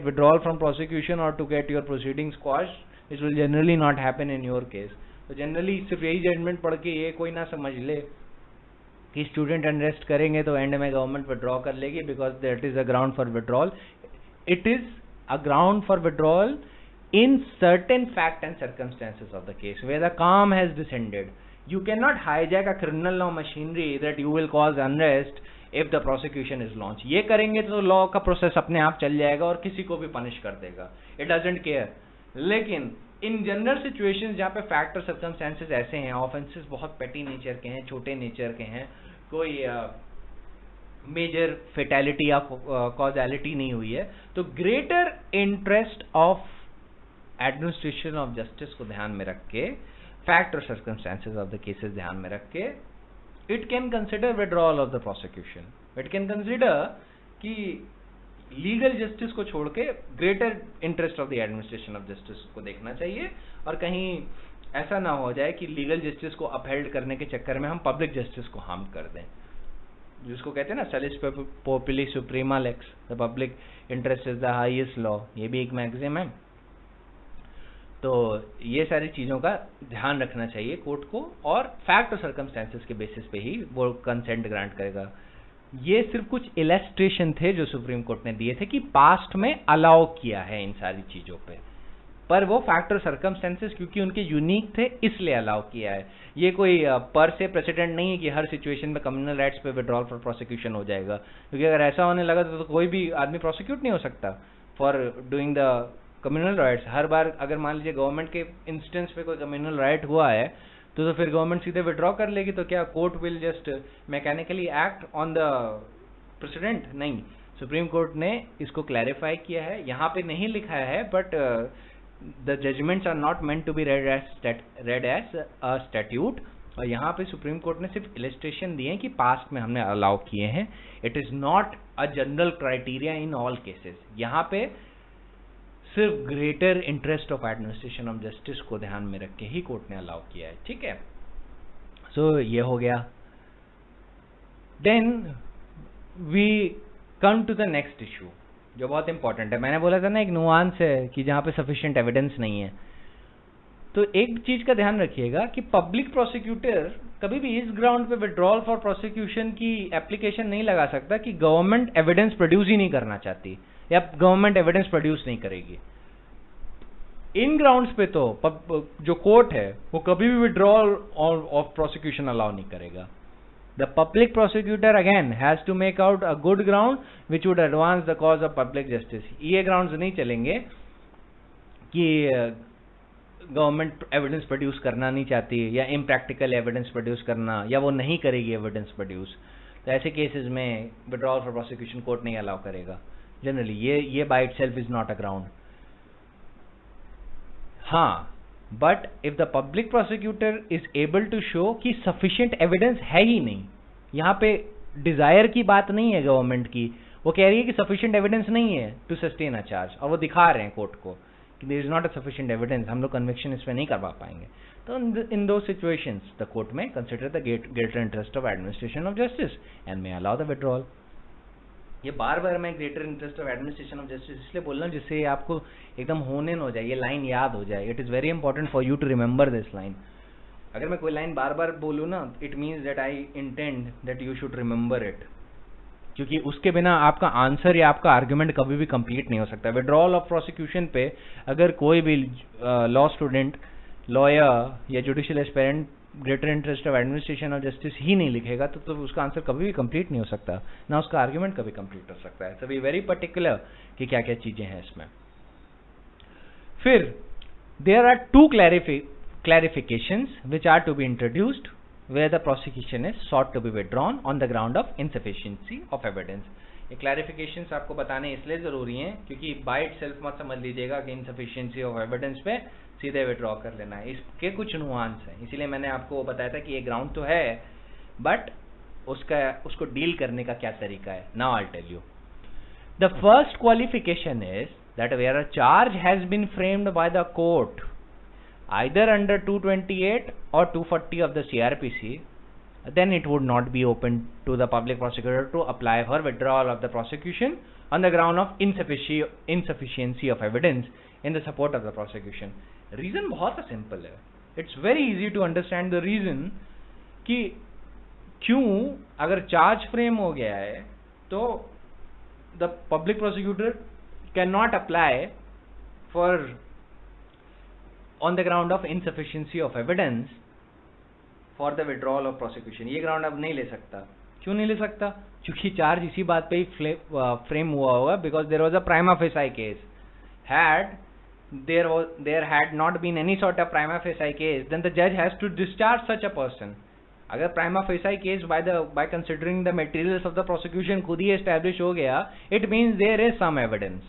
withdrawal from prosecution or to get your proceedings quashed, which will generally not happen in your case. तो जनरली सिर्फ यही जजमेंट पढ़ के ये कोई ना समझ ले कि स्टूडेंट अनरेस्ट करेंगे तो एंड में गवर्नमेंट विड्रॉ कर लेगी because that is a ground for withdrawal. It is a ground for withdrawal in certain fact and circumstances of the case where the calm has descended. You cannot hijack a criminal law machinery that you will cause unrest if the prosecution is launched. ये करेंगे तो लॉ का प्रोसेस अपने आप चल जाएगा और किसी को भी पनिश कर देगा, इट डजंट केयर। लेकिन इन जनरल सिचुएशंस जहाँ पे फैक्ट और सर्कमस्टेंसेस ऐसे हैं, ऑफेंसेस बहुत पेटी नेचर के हैं, छोटे नेचर के हैं, कोई मेजर फेटैलिटी या कॉजैलिटी नहीं हुई है, तो greater interest of administration of justice को ध्यान में रख के, फैक्ट और सर्कमस्टेंसेस ऑफ द केसेस ध्यान में रख के, it can consider withdrawal of the prosecution. It can consider कि लीगल जस्टिस को छोड़ के greater interest of the administration of justice को देखना चाहिए, और कहीं ऐसा ना हो जाए कि लीगल जस्टिस को अपहेल्ड करने के चक्कर में हम पब्लिक जस्टिस को हार्म कर दें, जिसको कहते हैं ना salus populi suprema lex, the public interest is the highest law, ये भी एक मैगज़िम है। तो ये सारी चीज़ों का ध्यान रखना चाहिए कोर्ट को, और फैक्ट और सर्कमस्टेंसेस के बेसिस पे ही वो कंसेंट ग्रांट करेगा। ये सिर्फ कुछ इलस्ट्रेशन थे जो सुप्रीम कोर्ट ने दिए थे कि पास्ट में अलाउ किया है इन सारी चीज़ों पे, पर वो फैक्ट और सर्कमस्टेंसेस क्योंकि उनके यूनिक थे इसलिए अलाउ किया है। ये कोई पर से प्रेसिडेंट नहीं है कि हर सिचुएशन में कम्युनल राइट्स पे विड्रॉल फॉर प्रोसिक्यूशन हो जाएगा, क्योंकि अगर ऐसा होने लगा तो कोई भी आदमी प्रोसिक्यूट नहीं हो सकता for doing the communal riots. हर बार अगर मान लीजिए गवर्नमेंट के इंस्टेंस पे कोई कम्युनल राइट हुआ है तो फिर गवर्नमेंट सीधे विड्रॉ कर लेगी, तो क्या court will just mechanically act on the president? नहीं, सुप्रीम कोर्ट ने इसको क्लैरिफाई किया है, यहाँ पे नहीं लिखा है, but the judgments are not meant to be read as a statute, और यहाँ पे सुप्रीम कोर्ट ने सिर्फ इलस्ट्रेशन दिए हैं कि पास्ट में हमने अलाउ किए हैं। It is not a general criteria in all cases. यहाँ पे सिर्फ greater interest of administration of justice को ध्यान में रख के ही कोर्ट ने अलाउ किया है, ठीक है। सो ये हो गया। Then we come to the next issue जो बहुत इंपॉर्टेंट है। मैंने बोला था ना एक नुआंस है कि जहाँ पे सफिशिएंट एविडेंस नहीं है, तो एक चीज का ध्यान रखिएगा कि पब्लिक प्रोसिक्यूटर कभी भी इस ग्राउंड पे विड्रॉल फॉर प्रोसिक्यूशन की एप्लीकेशन नहीं लगा सकता कि गवर्नमेंट एविडेंस प्रोड्यूस ही नहीं करना चाहती या गवर्नमेंट एविडेंस प्रोड्यूस नहीं करेगी। इन ग्राउंड्स पे तो जो कोर्ट है वो कभी भी विड्रॉल ऑफ प्रोसिक्यूशन अलाउ नहीं करेगा। The public prosecutor again has to make out a good ground which would advance the cause of public justice. ये ग्राउंड्स नहीं चलेंगे कि गवर्नमेंट एविडेंस प्रोड्यूस करना नहीं चाहती या इम्प्रैक्टिकल एविडेंस प्रोड्यूस करना, या वो नहीं करेगी एविडेंस प्रोड्यूस, तो ऐसे केसेस में विड्रॉल फॉर प्रोसिक्यूशन कोर्ट नहीं अलाउ करेगा जनरली। ये by itself is not a ground. हाँ, but if the public prosecutor is able to show कि सफिशिएंट एविडेंस है ही नहीं, यहाँ पे डिजायर की बात नहीं है गवर्नमेंट की, वो कह रही है कि सफिशिएंट एविडेंस नहीं है टू सस्टेन अ चार्ज, और वो दिखा रहे हैं कोर्ट को कि there is not a sufficient evidence, हम लोग कन्विक्शन इस पे नहीं करवा पाएंगे, तो इन दो सिचुएशंस द कोर्ट में consider the greater interest of administration of justice and may allow the withdrawal. ये बार बार मैं greater interest of administration of justice इसलिए बोल रहा हूँ जिससे आपको एकदम होने न हो जाए, ये लाइन याद हो जाए. It is very important for you to remember this line. अगर मैं कोई लाइन बार बार बोलूँ ना, it means that I intend that you should remember it, क्योंकि उसके बिना आपका आंसर या आपका आर्ग्यूमेंट कभी भी कंप्लीट नहीं हो सकता. विड्रॉल ऑफ प्रोसिक्यूशन पे अगर कोई भी लॉ स्टूडेंट, लॉयर या judicial aspirant greater interest of administration of justice ही नहीं लिखेगा तो उसका आंसर कभी भी कंप्लीट नहीं हो सकता, ना उसका आर्ग्यूमेंट कभी कंप्लीट हो सकता है. सो बी वेरी पर्टिकुलर कि क्या क्या चीजें हैं इसमें. फिर there are two clarifications which are to be introduced where the prosecution is sought to be withdrawn on the ground of insufficiency of evidence. ये clarifications आपको बताने इसलिए जरूरी हैं क्योंकि by itself मत समझ लीजिएगा कि insufficiency of evidence पे सीधे withdraw कर लेना है. इसके कुछ nuance हैं, इसीलिए मैंने आपको बताया था कि ये ground तो है but उसको deal करने का क्या तरीका है. Now I'll tell you. The first qualification is that where a charge has been framed by the court either under 228 or 240 of the CRPC, then it would not be open to the public prosecutor to apply for withdrawal of the prosecution on the ground of insufficiency of evidence in the support of the prosecution. Reason बहुत simple है. It's very easy to understand the reason कि क्यों अगर charge frame हो गया है तो the public prosecutor cannot apply for on the ground of insufficiency of evidence for the withdrawal of prosecution. ये ground अब नहीं ले सकता. क्यों नहीं ले सकता? क्योंकि चार्ज इसी बात पे ही फ्रेम हुआ होगा, because there was a prima facie case. Had there had not been any sort of prima facie case, then the judge has to discharge such a person. अगर prima facie case by considering the materials of the prosecution खुद ही establish हो गया, it means there is some evidence.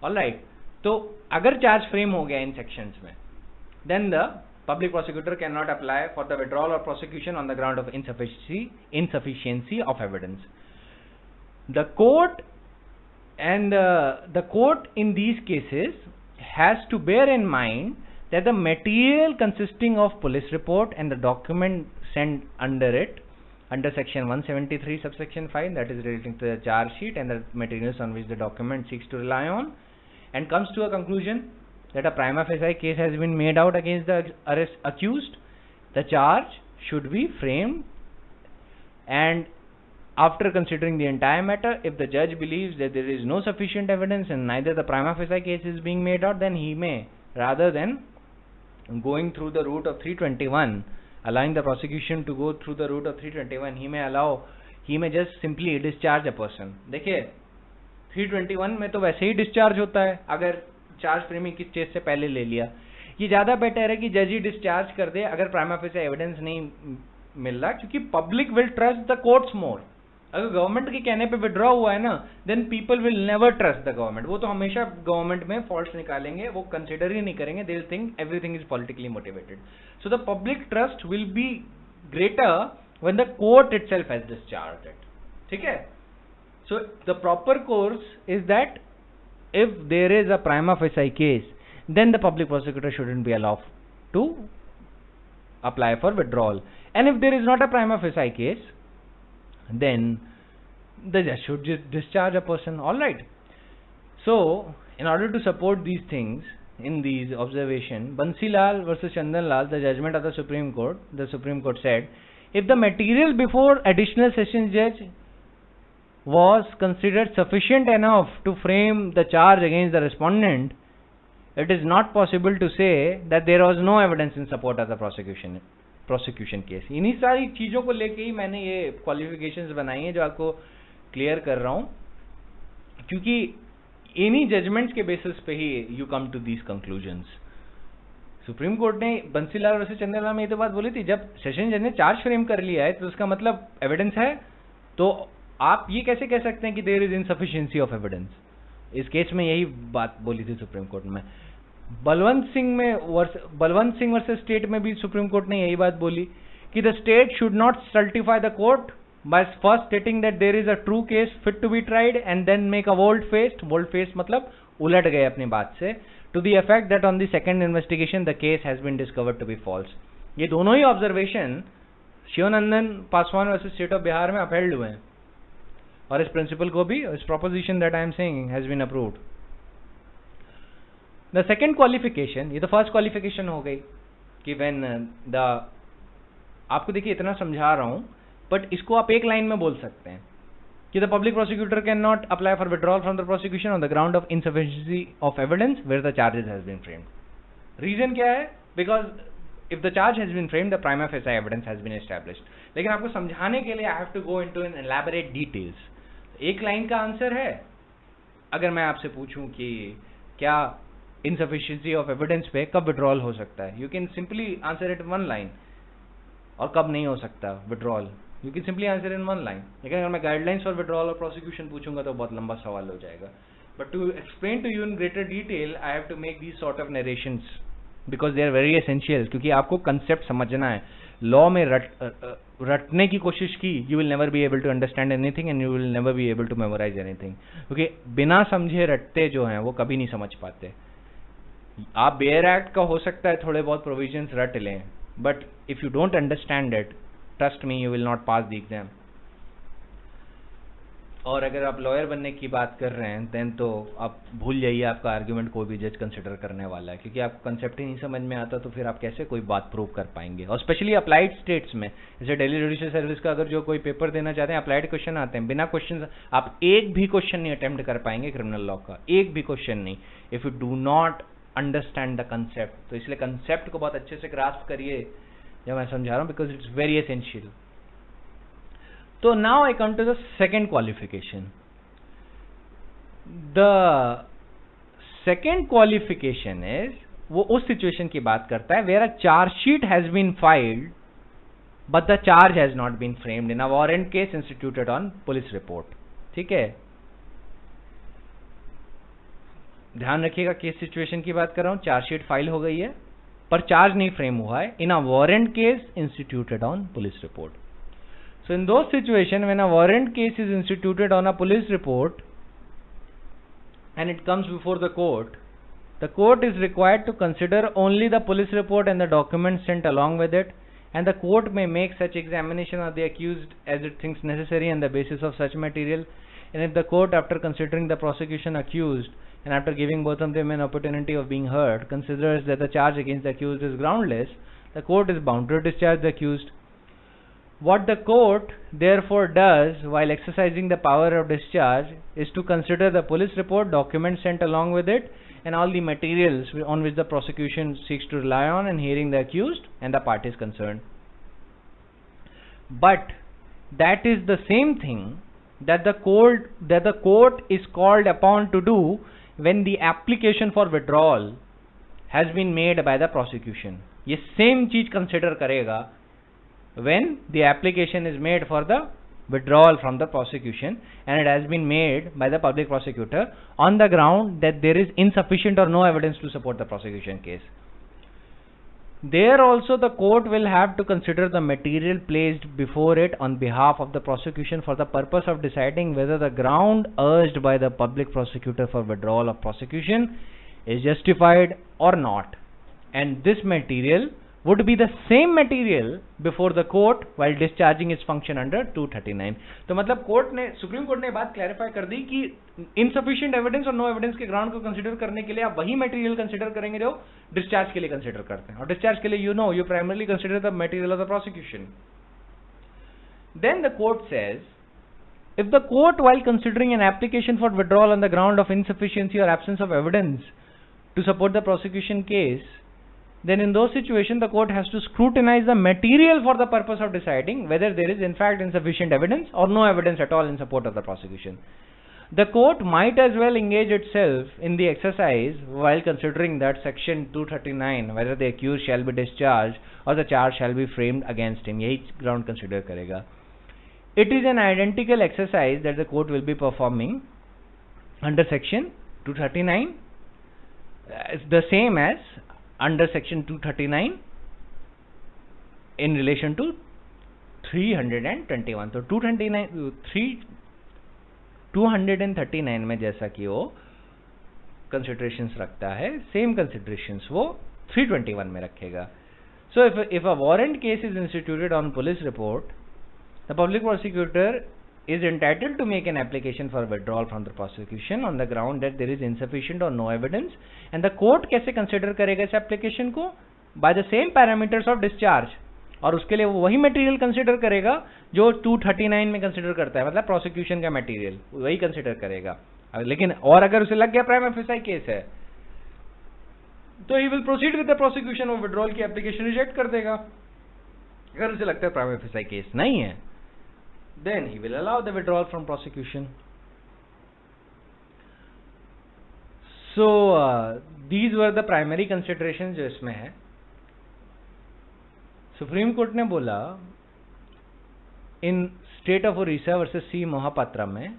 All right. तो अगर चार्ज फ्रेम हो गया इन सेक्शंस में, then the public prosecutor cannot apply for the withdrawal of prosecution on the ground of insufficiency of evidence. The court in these cases has to bear in mind that the material consisting of police report and the document sent under section 173 subsection 5, that is relating to the charge sheet and the materials on which the document seeks to rely on, and comes to a conclusion that a prima facie case has been made out against the accused, the charge should be framed, and after considering the entire matter, if the judge believes that there is no sufficient evidence and neither the prima facie case is being made out, then he may, rather than going through the route of 321, allowing the prosecution to go through the route of 321, he may just simply discharge a person. देखिए 321 में तो वैसे ही डिस्चार्ज होता है अगर चार्ज फ्रेमिंग किस चीज से पहले ले लिया. ये ज्यादा बेटर है कि जज ही डिस्चार्ज कर दे अगर प्राइमा फेसी एविडेंस नहीं मिल रहा, क्योंकि public will trust the courts more. अगर गवर्नमेंट के कहने पे विड्रॉ हुआ है ना, then people will never trust the government. वो तो हमेशा गवर्नमेंट में फॉल्ट्स निकालेंगे, वो कंसिडर ही नहीं करेंगे. They will think everything is politically motivated. So the public trust will be greater when the court itself has discharged it. ठीक है. So the proper course is that if there is a prima facie case, then the public prosecutor shouldn't be allowed to apply for withdrawal. And if there is not a prima facie case, then the judge should just discharge a person. All right. So in order to support these things in these observation, Bansilal versus Chandan Lal, the judgment of the Supreme Court said, if the material before additional sessions judge was considered sufficient enough to frame the charge against the respondent, it is not possible to say that there was no evidence in support of the prosecution case. इन्हीं सारी चीजों को लेके ही मैंने ये क्वालिफिकेशंस बनाई हैं जो आपको क्लियर कर रहा हूं, क्योंकि इन्हीं जजमेंट्स के बेसिस पे ही you come to these conclusions. Supreme Court ने बंसीलाल वर्सेस चंद्रलाल में ये तो बात बोली थी, जब सेशन जज ने चार्ज फ्रेम कर लिया है तो उसका मतलब एविडेंस है, तो आप ये कैसे कह सकते हैं कि there is insufficiency of evidence. इस केस में यही बात बोली थी सुप्रीम कोर्ट में. बलवंत सिंह वर्सेस स्टेट में भी सुप्रीम कोर्ट ने यही बात बोली कि the state should not certify the court by first stating that there is a true case fit to be tried and then make a volte face मतलब उलट गए अपनी बात से, to the effect that on the second investigation the case has been discovered to be false. ये दोनों ही observation Shivnandan Paswan versus state of Bihar में अपहेल्ड हुए हैं. और इस प्रिंसिपल को भी, इस proposition that I am saying has been approved. The second qualification, ये तो फर्स्ट क्वालिफिकेशन हो गई कि व्हेन द, आपको देखिए इतना समझा रहा हूं बट इसको आप एक लाइन में बोल सकते हैं कि the public prosecutor can not apply for withdrawal from the prosecution on the ground of insufficiency of evidence where the charges has been framed. Reason क्या है? Because if the charge has been framed the prima facie evidence has been established. लेकिन आपको समझाने के लिए I have to go into an elaborate details. एक लाइन का आंसर है। अगर मैं आपसे पूछूं कि क्या इनसफिशिएंसी ऑफ एविडेंस पे कब विड्रॉल हो सकता है, you can simply answer it one line. और कब नहीं हो सकता withdrawal, you can simply answer in one line. लेकिन अगर मैं गाइडलाइंस फॉर विड्रॉल और प्रोसिक्यूशन पूछूंगा तो बहुत लंबा सवाल हो जाएगा। But to explain to you in greater detail I have to make these sort of narrations because they are very essential, क्योंकि आपको कंसेप्ट समझना है। लॉ में रटने की कोशिश की, you will never be able to understand anything and you will never be able to memorise anything, क्योंकि बिना समझे रटते जो हैं वो कभी नहीं समझ पाते। आप बेयर एक्ट का हो सकता है थोड़े बहुत प्रोविजंस रट लें, but if you don't understand it, trust me, you will not pass the exam. और अगर आप लॉयर बनने की बात कर रहे हैं देन तो आप भूल जाइए आपका आर्ग्यूमेंट कोई भी जज कंसिडर करने वाला है, क्योंकि आपको कंसेप्ट ही नहीं समझ में आता तो फिर आप कैसे कोई बात प्रूव कर पाएंगे। और स्पेशली अप्लाइड स्टेट्स में, जैसे दिल्ली जुडिशियल सर्विस का अगर जो कोई पेपर देना चाहते हैं, अप्लाइड क्वेश्चन आते हैं, बिना क्वेश्चन आप एक भी क्वेश्चन नहीं अटेम्प्ट कर पाएंगे क्रिमिनल लॉ का, एक भी क्वेश्चन नहीं, if you do not understand the concept. तो इसलिए कंसेप्ट को बहुत अच्छे से ग्रास्प करिए जब मैं समझा रहा हूं, बिकॉज इट्स वेरी एसेंशियल। तो now I come to the second qualification. The second qualification is, वो उस सिचुएशन की बात करता है where a chargesheet has been filed but the charge has not been framed in a warrant case instituted on police report. ठीक है, ध्यान रखिएगा केस सिचुएशन की बात कर रहा हूं। चार्जशीट फाइल हो गई है पर चार्ज नहीं फ्रेम हुआ है in a warrant case instituted on police report. So in those situations, when a warrant case is instituted on a police report and it comes before the court is required to consider only the police report and the documents sent along with it, and the court may make such examination of the accused as it thinks necessary on the basis of such material. And if the court, after considering the prosecution accused and after giving both of them an opportunity of being heard, considers that the charge against the accused is groundless, the court is bound to discharge the accused. What the court therefore does while exercising the power of discharge is to consider the police report, documents sent along with it, and all the materials on which the prosecution seeks to rely on in hearing the accused and the parties concerned. But that is the same thing that the court is called upon to do when the application for withdrawal has been made by the prosecution. ये same चीज consider करेगा when the application is made for the withdrawal from the prosecution and it has been made by the public prosecutor on the ground that there is insufficient or no evidence to support the prosecution case. There also the court will have to consider the material placed before it on behalf of the prosecution for the purpose of deciding whether the ground urged by the public prosecutor for withdrawal of prosecution is justified or not, and this material would be the same material before the court while discharging its function under 239. तो मतलब कोर्ट ने, सुप्रीम कोर्ट ने बात क्लैरिफाई कर दी कि इनसफिशिएंट एविडेंस और नो एविडेंस के ग्राउंड को कंसीडर करने के लिए आप वही मटेरियल कंसीडर करेंगे जो डिस्चार्ज के लिए कंसीडर करते हैं। और डिस्चार्ज के लिए you primarily consider the material of the prosecution. Then the court says, if the court while considering an application for withdrawal on the ground of insufficiency or absence of evidence to support the prosecution case, then in those situations the court has to scrutinize the material for the purpose of deciding whether there is in fact insufficient evidence or no evidence at all in support of the prosecution. The court might as well engage itself in the exercise while considering that section 239 whether the accused shall be discharged or the charge shall be framed against him, यही ground consider करेगा. It is an identical exercise that the court will be performing under section 239. It's the same as under section 239 in relation to 321. तो 239 में जैसा कि वो considerations रखता है, same considerations वो 321 में रखेगा. So if a warrant case is instituted on police report, the public prosecutor is entitled to make an application for withdrawal from the prosecution on the ground that there is insufficient or no evidence, and the court कैसे consider करेगा इस application को? By the same parameters of discharge, और उसके लिए वो वही मटेरियल कंसिडर करेगा जो 239 में कंसिडर करता है, मतलब प्रोसिक्यूशन का मटेरियल वही कंसिडर करेगा। लेकिन और अगर उसे लग गया प्राइमा फेसाई केस है तो he will proceed with the prosecution और विड्रॉल की एप्लीकेशन रिजेक्ट कर देगा। अगर उसे लगता है प्राइमा फेसाई केस नहीं है then he will allow the withdrawal from prosecution. So these were the primary consideration जो इसमें है। सुप्रीम कोर्ट ने बोला in state of Odisha versus C Mohapatra में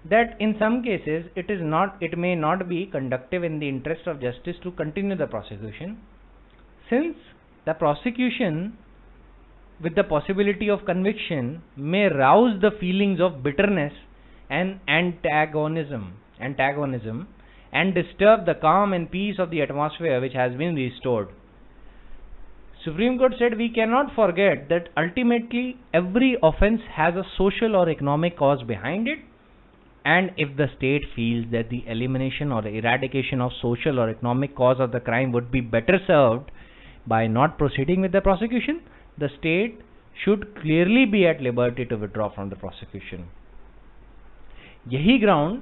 that in some cases it may not be conducive in the interest of justice to continue the prosecution, since the prosecution with the possibility of conviction may rouse the feelings of bitterness and antagonism and disturb the calm and peace of the atmosphere which has been restored. Supreme Court said we cannot forget that ultimately every offense has a social or economic cause behind it, and if the state feels that the elimination or eradication of social or economic cause of the crime would be better served by not proceeding with the prosecution, the state should clearly be at liberty to withdraw from the prosecution. यही ग्राउंड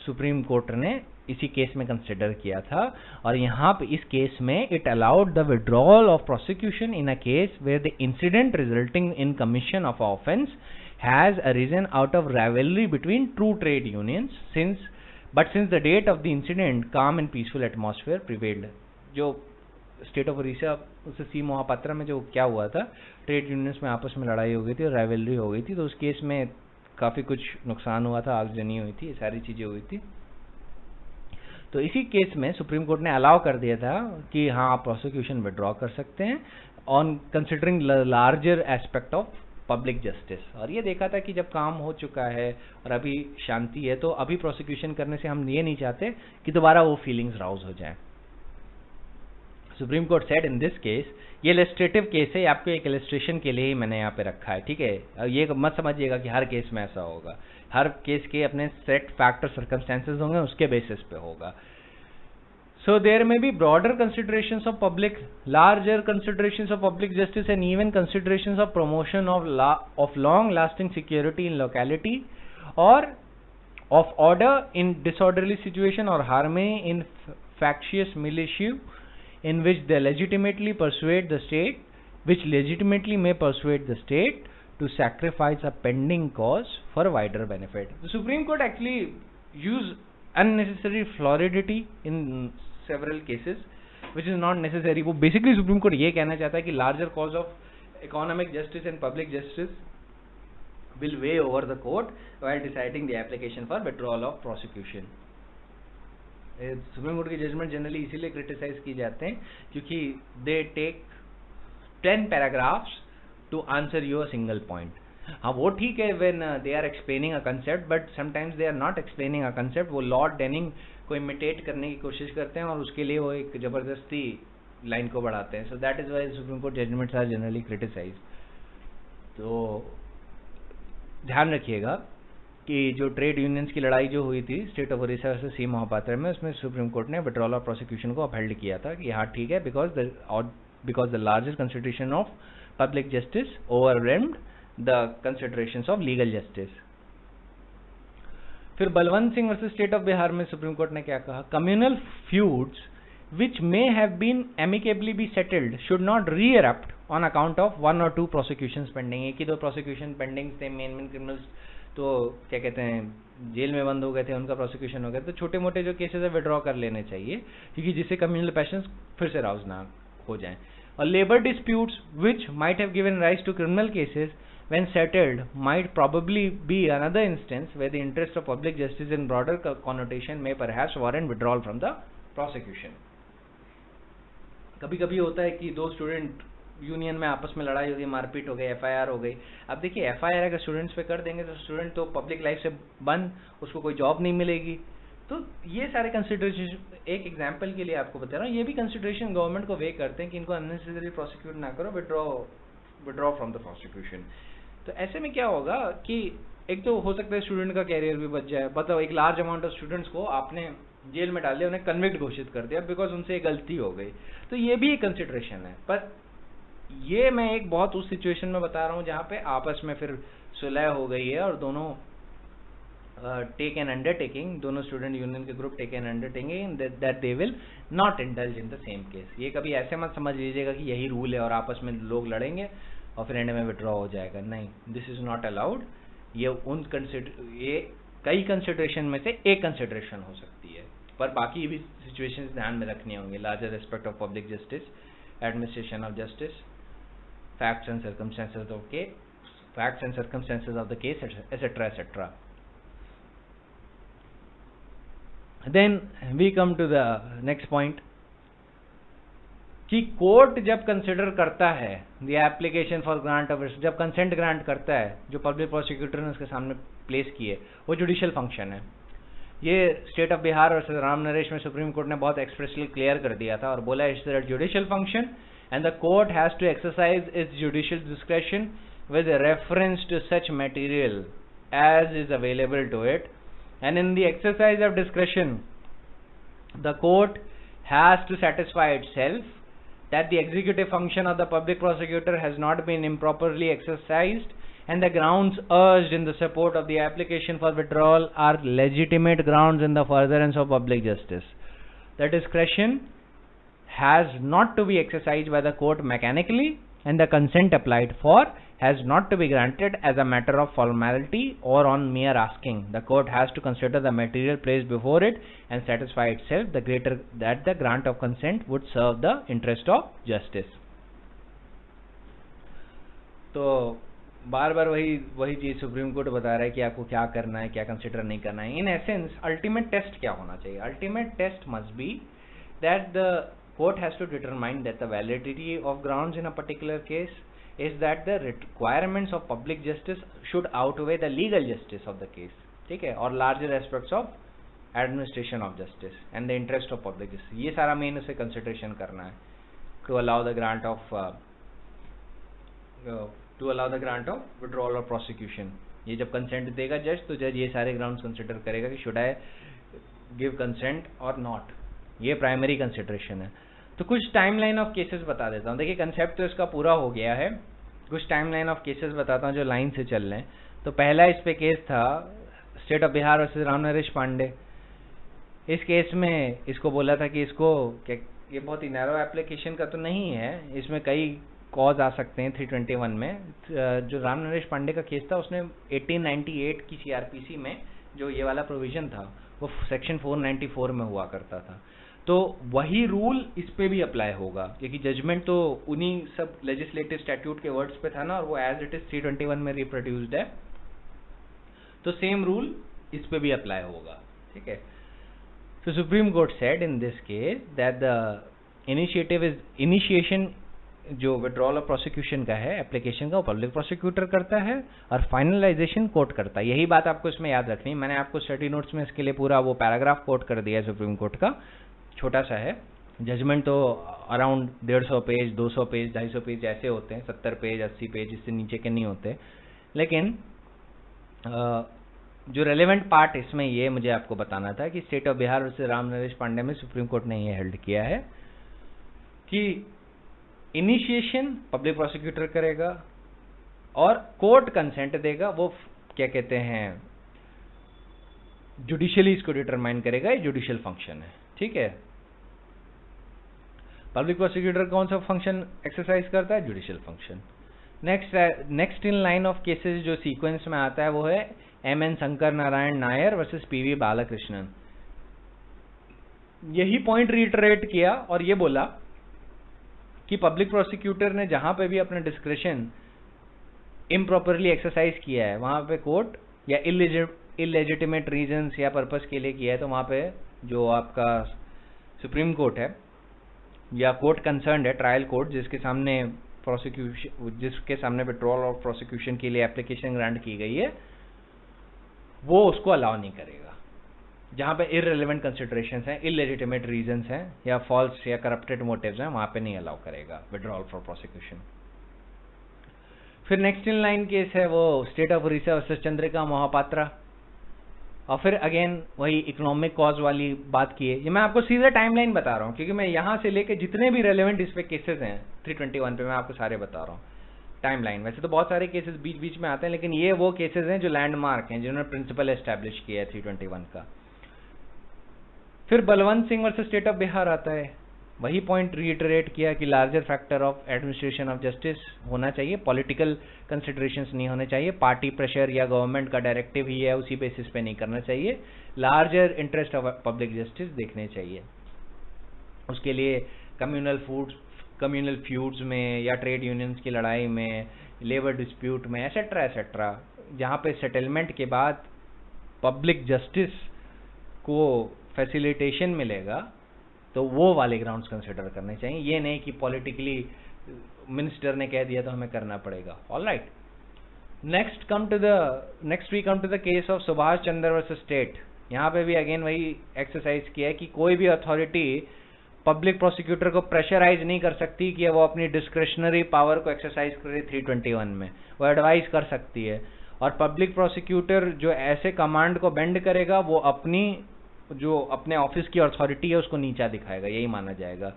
सुप्रीम कोर्ट ने इसी केस में कंसिडर किया था, और यहाँ पे इस केस में it allowed the withdrawal of prosecution in a case where the incident resulting in commission of offence has arisen out of rivalry between true trade unions, but since the date of the incident calm and peaceful atmosphere prevailed. जो स्टेट ऑफ ओडिशा उससे सी मोहापात्रा में जो क्या हुआ था, ट्रेड यूनियंस में आपस में लड़ाई हो गई थी और राइवलरी हो गई थी, तो उस केस में काफ़ी कुछ नुकसान हुआ था, आगजनी हुई थी, ये सारी चीज़ें हुई थी। तो इसी केस में सुप्रीम कोर्ट ने अलाउ कर दिया था कि हाँ आप प्रोसिक्यूशन विड्रॉ कर सकते हैं on considering larger aspect of public justice. और ये देखा था कि जब काम हो चुका है और अभी शांति है तो अभी प्रोसिक्यूशन करने से हम ये नहीं चाहते कि दोबारा वो फीलिंग्स राउज हो जाए। Supreme Court said in this case, ये इलस्ट्रेटिव केस है, आपको एक इलस्ट्रेशन के लिए ही मैंने यहाँ पे रखा है, ठीक है। ये मत समझिएगा कि हर केस में ऐसा होगा, हर केस के अपने सेट फैक्टर सर्कमस्टेंसेस होंगे, उसके बेसिस पे होगा। So there may be broader considerations of public, larger considerations of public justice, and even considerations of promotion of long-lasting security in locality, or of order in disorderly situation, or harmony in factious militia, in which they legitimately persuade the state, to sacrifice a pending cause for a wider benefit. The Supreme Court actually used unnecessary floridity in several cases which is not necessary. वो basically सुप्रीम कोर्ट ये कहना चाहता है कि larger cause of economic justice and public justice will weigh over the court while deciding the application for withdrawal of prosecution. Supreme court की जजमेंट जनरली इसीलिए क्रिटिसाइज की जाते हैं क्योंकि they take 10 paragraphs to answer your single point. हाँ वो ठीक है when they are explaining a concept, but sometimes they are not explaining a concept. वो लॉर्ड डेनिंग को इमिटेट करने की कोशिश करते हैं और उसके लिए वो एक जबरदस्ती लाइन को बढ़ाते हैं। So that is why Supreme Court judgments are generally criticise. तो ध्यान रखिएगा कि जो ट्रेड यूनियंस की लड़ाई जो हुई थी स्टेट ऑफ ओडिशा से सी मोहापात्रा में, उसमें सुप्रीम कोर्ट ने विड्रॉल ऑफ प्रोसिक्यूशन को अपहेल्ड किया था कि हाँ ठीक है, because the largest consideration of public justice overwhelmed the considerations of legal justice. फिर Balwant Singh versus state of Bihar में सुप्रीम कोर्ट ने क्या कहा, communal feuds which may have been amicably be settled should not re-erupt on account of 1 or 2 prosecutions pending। एक ही दो prosecution pending थे, मेन criminals तो क्या कहते हैं जेल में बंद हो गए थे, उनका prosecution हो गया, तो छोटे मोटे जो केसेस है विड्रॉ कर लेने चाहिए क्योंकि जिससे communal passions फिर से राउज ना हो जाएं। और labor disputes which might have given rise to criminal cases when settled might probably be another instance where the interest of public justice in broader connotation may perhaps warrant withdrawal from the prosecution। कभी कभी होता है कि दो स्टूडेंट यूनियन में आपस में लड़ाई हो गई, मारपीट हो गई, एफआईआर हो गई। अब देखिए एफआईआर अगर स्टूडेंट्स पे कर देंगे तो स्टूडेंट तो पब्लिक लाइफ से बंद, उसको कोई जॉब नहीं मिलेगी। तो ये सारे कंसिडरेशन, एक एग्जांपल के लिए आपको बता रहा हूँ, ये भी कंसिडरेशन गवर्नमेंट को वे करते हैं कि इनको अननेसेसरी प्रोसिक्यूट ना करो, विड्रॉ फ्रॉम द प्रोसिक्यूशन। तो ऐसे में क्या होगा कि एक तो हो सकता है स्टूडेंट का कैरियर भी बच जाए, मतलब एक लार्ज अमाउंट ऑफ स्टूडेंट्स को आपने जेल में डाल दिया, उन्हें कन्विक्ट घोषित कर दिया बिकॉज उनसे एक गलती हो गई, तो ये भी एक कंसिडरेशन है। पर ये मैं एक बहुत उस सिचुएशन में बता रहा हूँ जहाँ पे आपस में फिर सुलह हो गई है और दोनों टेक एन अंडरटेकिंग, दोनों स्टूडेंट यूनियन के group take an undertaking that they will not indulge in the same case. ये कभी ऐसे मत समझ लीजिएगा कि यही रूल है और आपस में लोग लड़ेंगे और फिर एंड में विड्रॉ हो जाएगा, नहीं, दिस इज नॉट अलाउड। ये कई कंसिडरेशन में से एक कंसिडरेशन हो सकती है, पर बाकी भी सिचुएशंस ध्यान में रखनी होंगी। Larger aspect of public justice, administration of justice, facts and circumstances of the case, etc. etc. Then we come to the next point कि कोर्ट जब कंसिडर करता है the application for grant of, जब कंसेंट ग्रांट करता है जो पब्लिक प्रोसिक्यूटर ने उसके सामने प्लेस किए, वो जुडिशियल फंक्शन है। ये स्टेट ऑफ बिहार और राम नरेश में सुप्रीम कोर्ट ने बहुत एक्सप्रेसली क्लियर कर दिया था और बोला it's a judicial function and the court has to exercise its judicial discretion with reference to such material as is available to it, and in the exercise of discretion the court has to satisfy itself that the executive function of the public prosecutor has not been improperly exercised and the grounds urged in the support of the application for withdrawal are legitimate grounds in the furtherance of public justice. The discretion has not to be exercised by the court mechanically, and the consent applied for has not to be granted as a matter of formality or on mere asking. The court has to consider the material placed before it and satisfy itself that the grant of consent would serve the interest of justice. तो बार बार वही चीज सुप्रीम कोर्ट बता रहा है कि आपको क्या करना है, क्या कंसिडर नहीं करना है। इन एसेंस अल्टीमेट टेस्ट क्या होना चाहिए? Ultimate test must be that the court has to determine that the validity of grounds in a particular case is that the requirements of public justice should outweigh the legal justice of the case, ठीक है, और larger aspects of administration of justice and the interest of public justice। ये सारा मेन उसे consideration करना है to allow the grant of withdrawal or prosecution। ये जब consent देगा जज, तो जज ये सारे grounds consider करेगा कि should I give consent or not, ये प्राइमरी कंसिडरेशन है। तो कुछ टाइमलाइन ऑफ केसेस बता देता हूँ। देखिए कंसेप्ट तो इसका पूरा हो गया है, कुछ टाइमलाइन ऑफ केसेस बताता हूँ जो लाइन से चल रहे हैं। तो पहला इस पे केस था state of Bihar versus Ram Naresh Pandey. इस केस में इसको बोला था कि इसको ये बहुत ही नैरो एप्लीकेशन का तो नहीं है, इसमें कई कॉज आ सकते हैं 321 में। जो राम नरेश पांडे का केस था उसने 1898 की सीआरपीसी में जो ये वाला प्रोविजन था वो सेक्शन 494 में हुआ करता था, तो वही रूल इस पे भी अप्लाई होगा क्योंकि जजमेंट तो उन्हीं सब लेजिस्लेटिव स्टैट्यूट के वर्ड्स पे था ना, और वो एज इट इज 321 में रिप्रोड्यूस्ड है, तो सेम रूल इस पे भी अप्लाई होगा, ठीक है। So Supreme Court said in this case that the initiation जो withdrawal of prosecution का है एप्लीकेशन का, वो पब्लिक प्रोसिक्यूटर करता है और फाइनलाइजेशन कोर्ट करता है। यही बात आपको इसमें याद रखनी है। मैंने आपको स्टडी नोट्स में इसके लिए पूरा वो पैराग्राफ कोट कर दिया है सुप्रीम कोर्ट का, छोटा सा है। जजमेंट तो अराउंड 150 पेज, 200 पेज, 250 पेज ऐसे होते हैं, 70 पेज, 80 पेज, इससे नीचे के नहीं होते। लेकिन जो रेलेवेंट पार्ट इसमें ये मुझे आपको बताना था कि state of Bihar versus Ram Naresh Pandey में सुप्रीम कोर्ट ने ये हेल्ड किया है कि इनिशिएशन पब्लिक प्रोसिक्यूटर करेगा और कोर्ट कंसेंट देगा, वो क्या कहते हैं जुडिशियली इसको डिटरमाइन करेगा, ये जुडिशियल फंक्शन है, ठीक है। पब्लिक प्रोसिक्यूटर कौन सा फंक्शन एक्सरसाइज करता है? Judicial function. Next in line of cases जो सीक्वेंस में आता है वो है M N. Shankar Narayan Nair versus P V. Balakrishnan. यही पॉइंट रिटरेट किया और ये बोला कि पब्लिक प्रोसिक्यूटर ने जहां पे भी अपना डिस्क्रिशन इम्प्रॉपरली एक्सरसाइज किया है वहां पे कोर्ट या इलेजिटिमेट रीजंस या पर्पस के लिए किया है, तो वहां पे जो आपका सुप्रीम कोर्ट है या कोर्ट कंसर्न्ड है, ट्रायल कोर्ट जिसके सामने विड्रॉल ऑफ प्रोसिक्यूशन के लिए एप्लीकेशन ग्रांट की गई है, वो उसको अलाउ नहीं करेगा। जहां पे इररिलेवेंट कंसिडरेशंस हैं, इलेजिटिमेट रीजंस हैं या फॉल्स या करप्टेड मोटिव्स हैं, वहां पे नहीं अलाउ करेगा विड्रॉल फॉर प्रोसिक्यूशन। फिर नेक्स्ट इन लाइन केस है वो state of Orissa versus Chandrika Mohapatra, और फिर अगेन वही इकोनॉमिक कॉज वाली बात की है। ये मैं आपको सीधा टाइमलाइन बता रहा हूँ क्योंकि मैं यहाँ से लेके जितने भी रेलेवेंट इस पे केसेस हैं 321 पे मैं आपको सारे बता रहा हूँ टाइमलाइन। वैसे तो बहुत सारे केसेस बीच बीच में आते हैं, लेकिन ये वो केसेस हैं जो लैंडमार्क हैं, जिन्होंने प्रिंसिपल एस्टैब्लिश किया है 321 का। फिर Balwant Singh versus state of Bihar आता है, वही पॉइंट रीइटरेट किया कि larger factor of administration of justice होना चाहिए, पॉलिटिकल कंसिडरेशंस नहीं होने चाहिए, पार्टी प्रेशर या गवर्नमेंट का डायरेक्टिव ही है उसी बेसिस पे नहीं करना चाहिए, larger interest of public justice देखने चाहिए। उसके लिए कम्युनल फ्यूड्स में या ट्रेड यूनियंस की लड़ाई में, लेबर डिस्प्यूट में, एसेट्रा एसेट्रा, जहाँ पे सेटलमेंट के बाद पब्लिक जस्टिस को फैसिलिटेशन मिलेगा, तो वो वाले ग्राउंड्स कंसिडर करने चाहिए। ये नहीं कि पॉलिटिकली मिनिस्टर ने कह दिया तो हमें करना पड़ेगा। Alright, next we come to the case of Subhash Chandra versus state. यहाँ पे भी अगेन वही एक्सरसाइज किया है कि कोई भी अथॉरिटी पब्लिक प्रोसिक्यूटर को प्रेशराइज नहीं कर सकती कि वो अपनी डिस्क्रिशनरी पावर को एक्सरसाइज करे 321 में, वो एडवाइज कर सकती है। और पब्लिक प्रोसिक्यूटर जो ऐसे कमांड को बेंड करेगा वो अपने ऑफिस की अथॉरिटी है उसको नीचा दिखाएगा, यही माना जाएगा।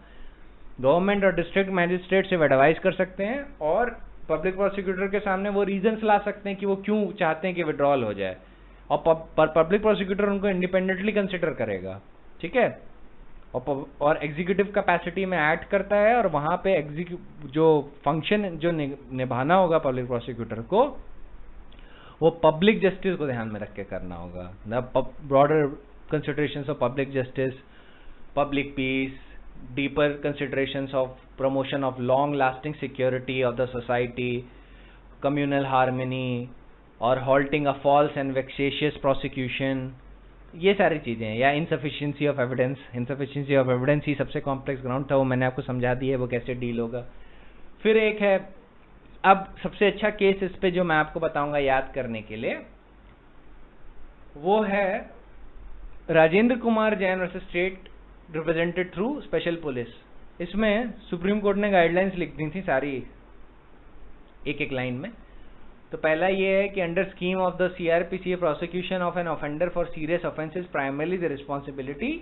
गवर्नमेंट और डिस्ट्रिक्ट मैजिस्ट्रेट से एडवाइस कर सकते हैं और पब्लिक प्रोसिक्यूटर के सामने वो रीजंस ला सकते हैं कि वो क्यों चाहते हैं कि विड्रॉल हो जाए, और पब्लिक प्रोसिक्यूटर उनको इंडिपेंडेंटली कंसिडर करेगा, ठीक है। और एग्जीक्यूटिव कैपेसिटी में एक्ट करता है, और वहां पे जो फंक्शन जो निभाना होगा पब्लिक प्रोसिक्यूटर को, वो पब्लिक जस्टिस को ध्यान में रख के करना होगा। The broader considerations of public justice, public peace, deeper considerations of promotion of long lasting security of the society, communal harmony, और halting a false and vexatious prosecution, ये सारी चीजें हैं। या insufficiency of evidence ही सबसे कॉम्प्लेक्स ग्राउंड था, वो मैंने आपको समझा दिया है वो कैसे डील होगा। फिर एक है, अब सबसे अच्छा केस इस पे जो मैं आपको बताऊंगा याद करने के लिए, वो है Rajendra Kumar Jain versus state represented through special police. इसमें सुप्रीम कोर्ट ने गाइडलाइंस लिख दी थी सारी एक एक लाइन में। तो पहला ये है कि under scheme of the CrPC prosecution of an offender for serious offence is primarily the responsibility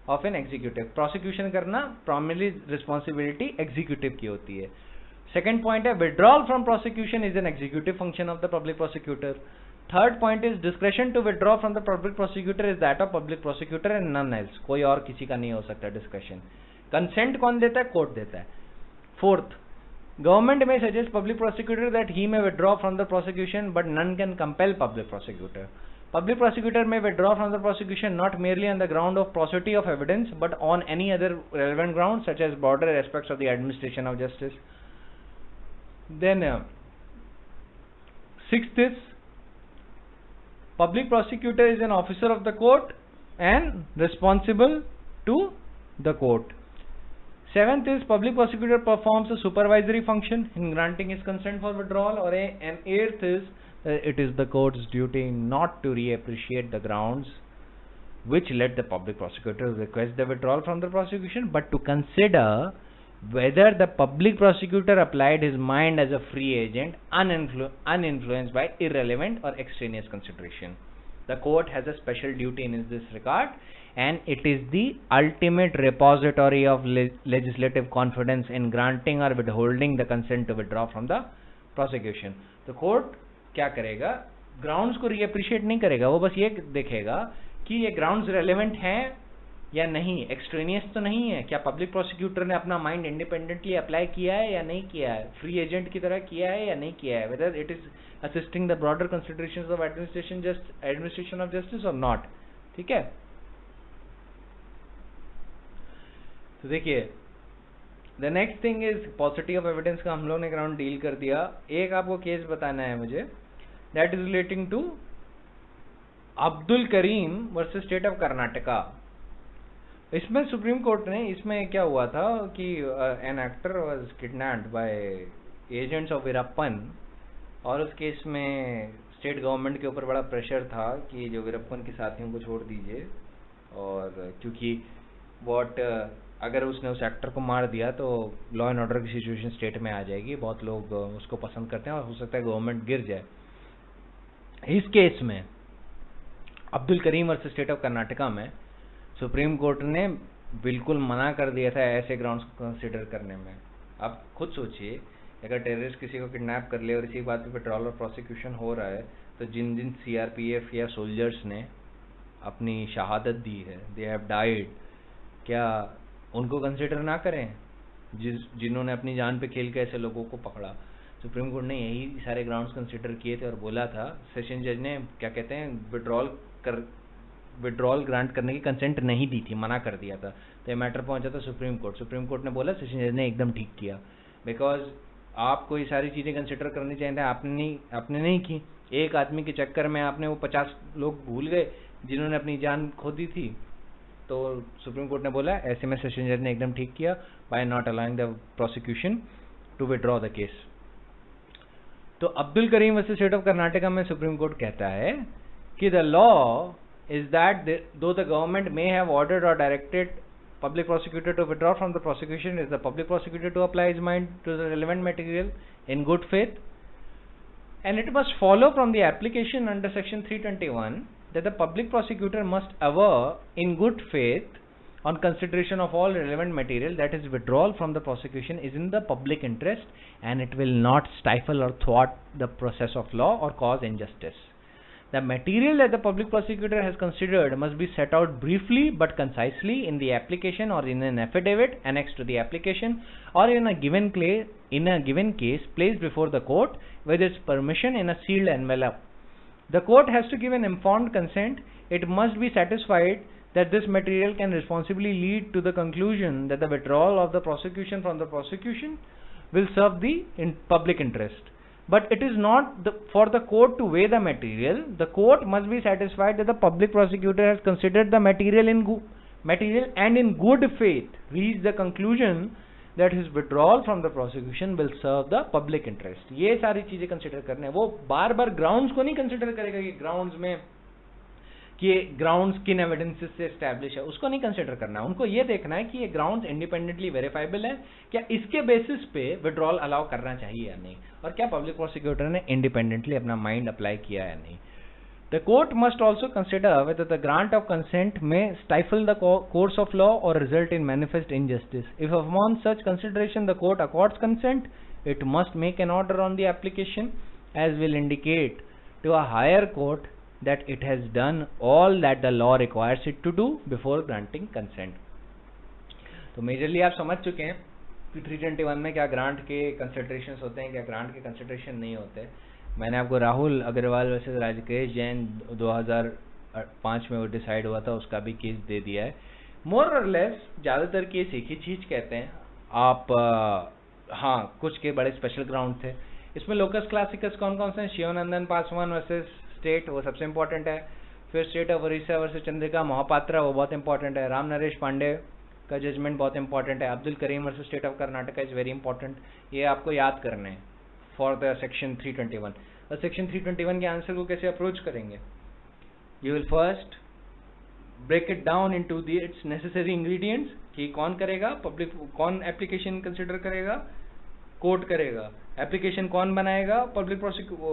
of an executive. Prosecution करना प्राइमरली रिस्पॉन्सिबिलिटी एग्जीक्यूटिव की होती है। Second point is withdrawal from prosecution is an executive function of the public prosecutor. Third point is discretion to withdraw from the public prosecutor is that of public prosecutor and none else, कोई और किसी का नहीं हो सकता डिस्क्रेशन। कंसेंट कौन देता है? कोर्ट देता है। Fourth, government may suggest public prosecutor that he may withdraw from the prosecution but none can compel public prosecutor. Public prosecutor may withdraw from the prosecution not merely on the ground of paucity of evidence but on any other relevant grounds such as broader aspects of the administration of justice. Then sixth is public prosecutor is an officer of the court and responsible to the court. Seventh is public prosecutor performs a supervisory function in granting his consent for withdrawal, and eighth is it is the court's duty not to reappreciate the grounds which led the public prosecutor to request the withdrawal from the prosecution, but to consider whether the public prosecutor applied his mind as a free agent uninfluenced by irrelevant or extraneous consideration. The court has a special duty in this regard, and it is the ultimate repository of legislative confidence in granting or withholding the consent to withdraw from the prosecution. The court क्या करेगा? ग्राउंड्स को रीअप्रिशिएट नहीं करेगा, वो बस ये देखेगा कि ये ग्राउंड्स रेलेवेंट हैं या नहीं, एक्सट्रेनियस तो नहीं है, क्या पब्लिक प्रोसिक्यूटर ने अपना माइंड इंडिपेंडेंटली अप्लाई किया है या नहीं किया है, फ्री एजेंट की तरह किया है या नहीं किया है, whether it is assisting the broader considerations of administration of justice और नॉट। ठीक है, तो देखिए the next thing is पॉसिटी of evidence का हम लोग ने ग्राउंड डील कर दिया। एक आपको केस बताना है मुझे, that is relating to Abdul Karim versus state of Karnataka. इसमें सुप्रीम कोर्ट ने, इसमें क्या हुआ था कि an actor was kidnapped by agents of Veerappan, और उस केस में स्टेट गवर्नमेंट के ऊपर बड़ा प्रेशर था कि जो वीरप्पन के साथियों को छोड़ दीजिए, और क्योंकि व्हाट अगर उसने उस एक्टर को मार दिया तो लॉ एंड ऑर्डर की सिचुएशन स्टेट में आ जाएगी, बहुत लोग उसको पसंद करते हैं और हो सकता है गवर्नमेंट गिर जाए। इस केस में Abdul Karim versus state of Karnataka में सुप्रीम कोर्ट ने बिल्कुल मना कर दिया था ऐसे ग्राउंड्स को कंसिडर करने में। आप खुद सोचिए, अगर टेररिस्ट किसी को किडनैप कर ले और इसी बात पे पेट्रोल और प्रोसिक्यूशन हो रहा है, तो जिन जिन सीआरपीएफ या सोल्जर्स ने अपनी शहादत दी है, दे हैव डाइड, क्या उनको कंसिडर ना करें जिन्होंने अपनी जान पे खेल के ऐसे लोगों को पकड़ा? सुप्रीम कोर्ट ने यही सारे ग्राउंड्स कंसिडर किए थे और बोला था, सेशन जज ने क्या कहते हैं विड्रॉल ग्रांट करने की कंसेंट नहीं दी थी, मना कर दिया था। तो ये मैटर पहुंचा था सुप्रीम कोर्ट ने बोला सेशन जज ने एकदम ठीक किया, बिकॉज आपको ये सारी चीज़ें कंसिडर करनी चाहिए था, आपने नहीं की। एक आदमी के चक्कर में आपने वो 50 लोग भूल गए जिन्होंने अपनी जान खो दी थी। तो सुप्रीम कोर्ट ने बोला ऐसे में सेशन जज ने एकदम ठीक किया by not allowing the prosecution to withdraw the case. तो Abdul Karim versus state of Karnataka में सुप्रीम कोर्ट कहता है कि the law is that though the government may have ordered or directed public prosecutor to withdraw from the prosecution, is the public prosecutor to apply his mind to the relevant material in good faith, and it must follow from the application under section 321 that the public prosecutor must aver in good faith on consideration of all relevant material that his withdrawal from the prosecution is in the public interest and it will not stifle or thwart the process of law or cause injustice. The material that the public prosecutor has considered must be set out briefly but concisely in the application or in an affidavit annexed to the application or in a given case placed before the court with its permission in a sealed envelope. The court has to give an informed consent. It must be satisfied that this material can responsibly lead to the conclusion that the withdrawal of the prosecution from the prosecution will serve the public interest. But it is not for the court to weigh the material. The court must be satisfied that the public prosecutor has considered the material and in good faith reached the conclusion that his withdrawal from the prosecution will serve the public interest. ये सारी चीजें कंसिडर करने हैं। वो बार बार ग्राउंड्स को नहीं कंसिडर करेगा कि ग्राउंड्स में कि ग्राउंड्स किन एविडेंसेस से एस्टैब्लिश है, उसको नहीं कंसिडर करना है। उनको ये देखना है कि ये ग्राउंड्स इंडिपेंडेंटली वेरीफाइबल है, क्या इसके बेसिस पे विड्रॉल अलाउ करना चाहिए या नहीं, और क्या पब्लिक प्रोसिक्यूटर ने इंडिपेंडेंटली अपना माइंड अप्लाई किया या नहीं। The court must also consider whether the grant of consent may stifle the course of law or result in manifest injustice. If upon such consideration the court accords consent, it must make an order on the application as will indicate to a higher court that it has done all that the law requires it to do before granting consent. तो मेजरली आप समझ चुके हैं कि 321 में क्या ग्रांट के कंसिडरेशंस होते हैं, क्या ग्रांट के कंसिडरेशन नहीं होते। मैंने आपको राहुल अग्रवाल वर्सेस राजकेश जैन 2005 में वो डिसाइड हुआ था, उसका भी केस दे दिया है। मोर और लेस ज़्यादातर केस एक ही चीज़ कहते हैं आप। हाँ, कुछ के बड़े स्पेशल ग्राउंड थे इसमें। लोकस क्लासिकस कौन कौन से हैं? शिवानंदन पासवान वर्सेस स्टेट, वो सबसे इंपॉर्टेंट है। फिर state of Orissa versus Chandrika Mahapatra, वो बहुत इंपॉर्टेंट है। राम नरेश पांडे का जजमेंट बहुत इंपॉर्टेंट है। Abdul Karim versus state of Karnataka is very important, ये आपको याद करने हैं फॉर द सेक्शन 321। और सेक्शन 321 के आंसर को कैसे अप्रोच करेंगे? You will first break it down into the its necessary ingredients कि कौन करेगा, कौन एप्लीकेशन कंसिडर करेगा, कोर्ट करेगा। एप्लीकेशन कौन बनाएगा? पब्लिक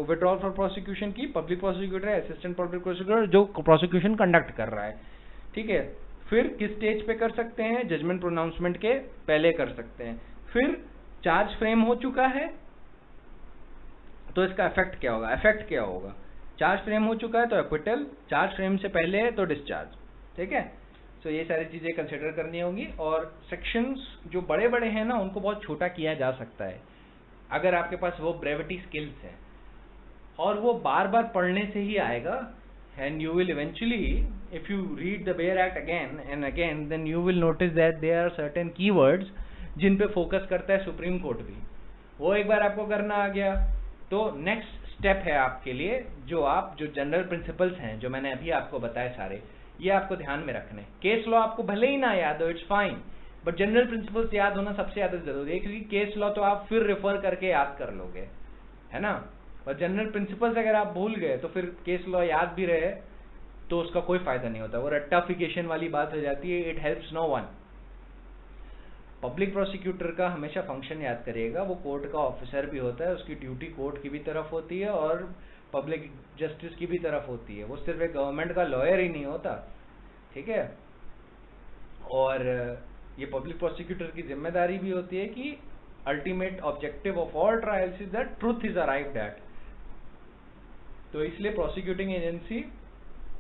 विड्रॉल फॉर प्रोसिक्यूशन की public prosecutor, assistant public prosecutor जो प्रोसिक्यूशन कंडक्ट कर रहा है, ठीक है। फिर किस स्टेज पे कर सकते हैं? जजमेंट प्रोनाउंसमेंट के पहले कर सकते हैं। फिर चार्ज फ्रेम हो चुका है तो इसका इफेक्ट क्या होगा? चार्ज फ्रेम हो चुका है तो एक्विटल, चार्ज फ्रेम से पहले है तो डिस्चार्ज, ठीक है। तो ये सारी चीजें कंसिडर करनी होगी। और सेक्शंस जो बड़े बड़े हैं ना, उनको बहुत छोटा किया जा सकता है अगर आपके पास वो ब्रेविटी स्किल्स है, और वो बार बार पढ़ने से ही आएगा। And you will eventually, if you read the bare act again and again, then you will notice that there are certain keywords जिन पे फोकस करता है सुप्रीम कोर्ट भी। वो एक बार आपको करना आ गया तो नेक्स्ट स्टेप है आपके लिए, जो जनरल प्रिंसिपल्स हैं जो मैंने अभी आपको बताए सारे, ये आपको ध्यान में रखने। केस लॉ आपको भले ही ना याद हो, it's fine, but general principles याद होना सबसे ज्यादा जरूरी है, क्योंकि केस लॉ तो आप फिर रेफर करके याद कर लोगे, है ना। और जनरल प्रिंसिपल्स अगर आप भूल गए तो फिर केस लॉ याद भी रहे तो उसका कोई फायदा नहीं होता, वो रट्टाफिकेशन वाली बात हो जाती है। It helps no one. Public prosecutor का हमेशा फंक्शन याद करिएगा, वो कोर्ट का ऑफिसर भी होता है, उसकी ड्यूटी कोर्ट की भी तरफ होती है और पब्लिक जस्टिस की भी तरफ होती है, वो सिर्फ एक गवर्नमेंट का लॉयर ही नहीं होता, ठीक है। और ये पब्लिक प्रोसिक्यूटर की जिम्मेदारी भी होती है कि ultimate objective of all trials is that truth is arrived at. तो इसलिए प्रोसिक्यूटिंग एजेंसी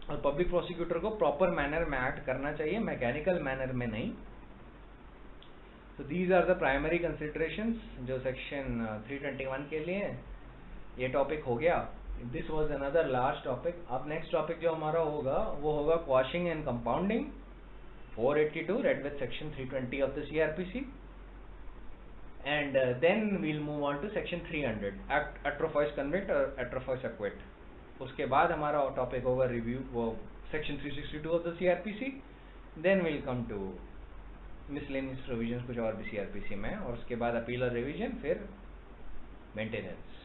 और पब्लिक प्रोसिक्यूटर को प्रॉपर मैनर में एक्ट करना चाहिए, मैकेनिकल मैनर में नहीं। So these are the primary considerations जो सेक्शन 321 के लिए ये टॉपिक हो गया। This was another last topic। अब नेक्स्ट टॉपिक जो हमारा होगा वो होगा quashing and compounding 482 read with section 320 of the CRPC, and then we'll move on to section 300 atrofous convict और atrofous acquit। उसके बाद हमारा टॉपिक होगा रिव्यू वो section 362 of the CRPC, then we'll come to miscellaneous provisions कुछ और भी CRPC में, और उसके बाद अपील और रिवीजन, फिर मेंटेनेंस।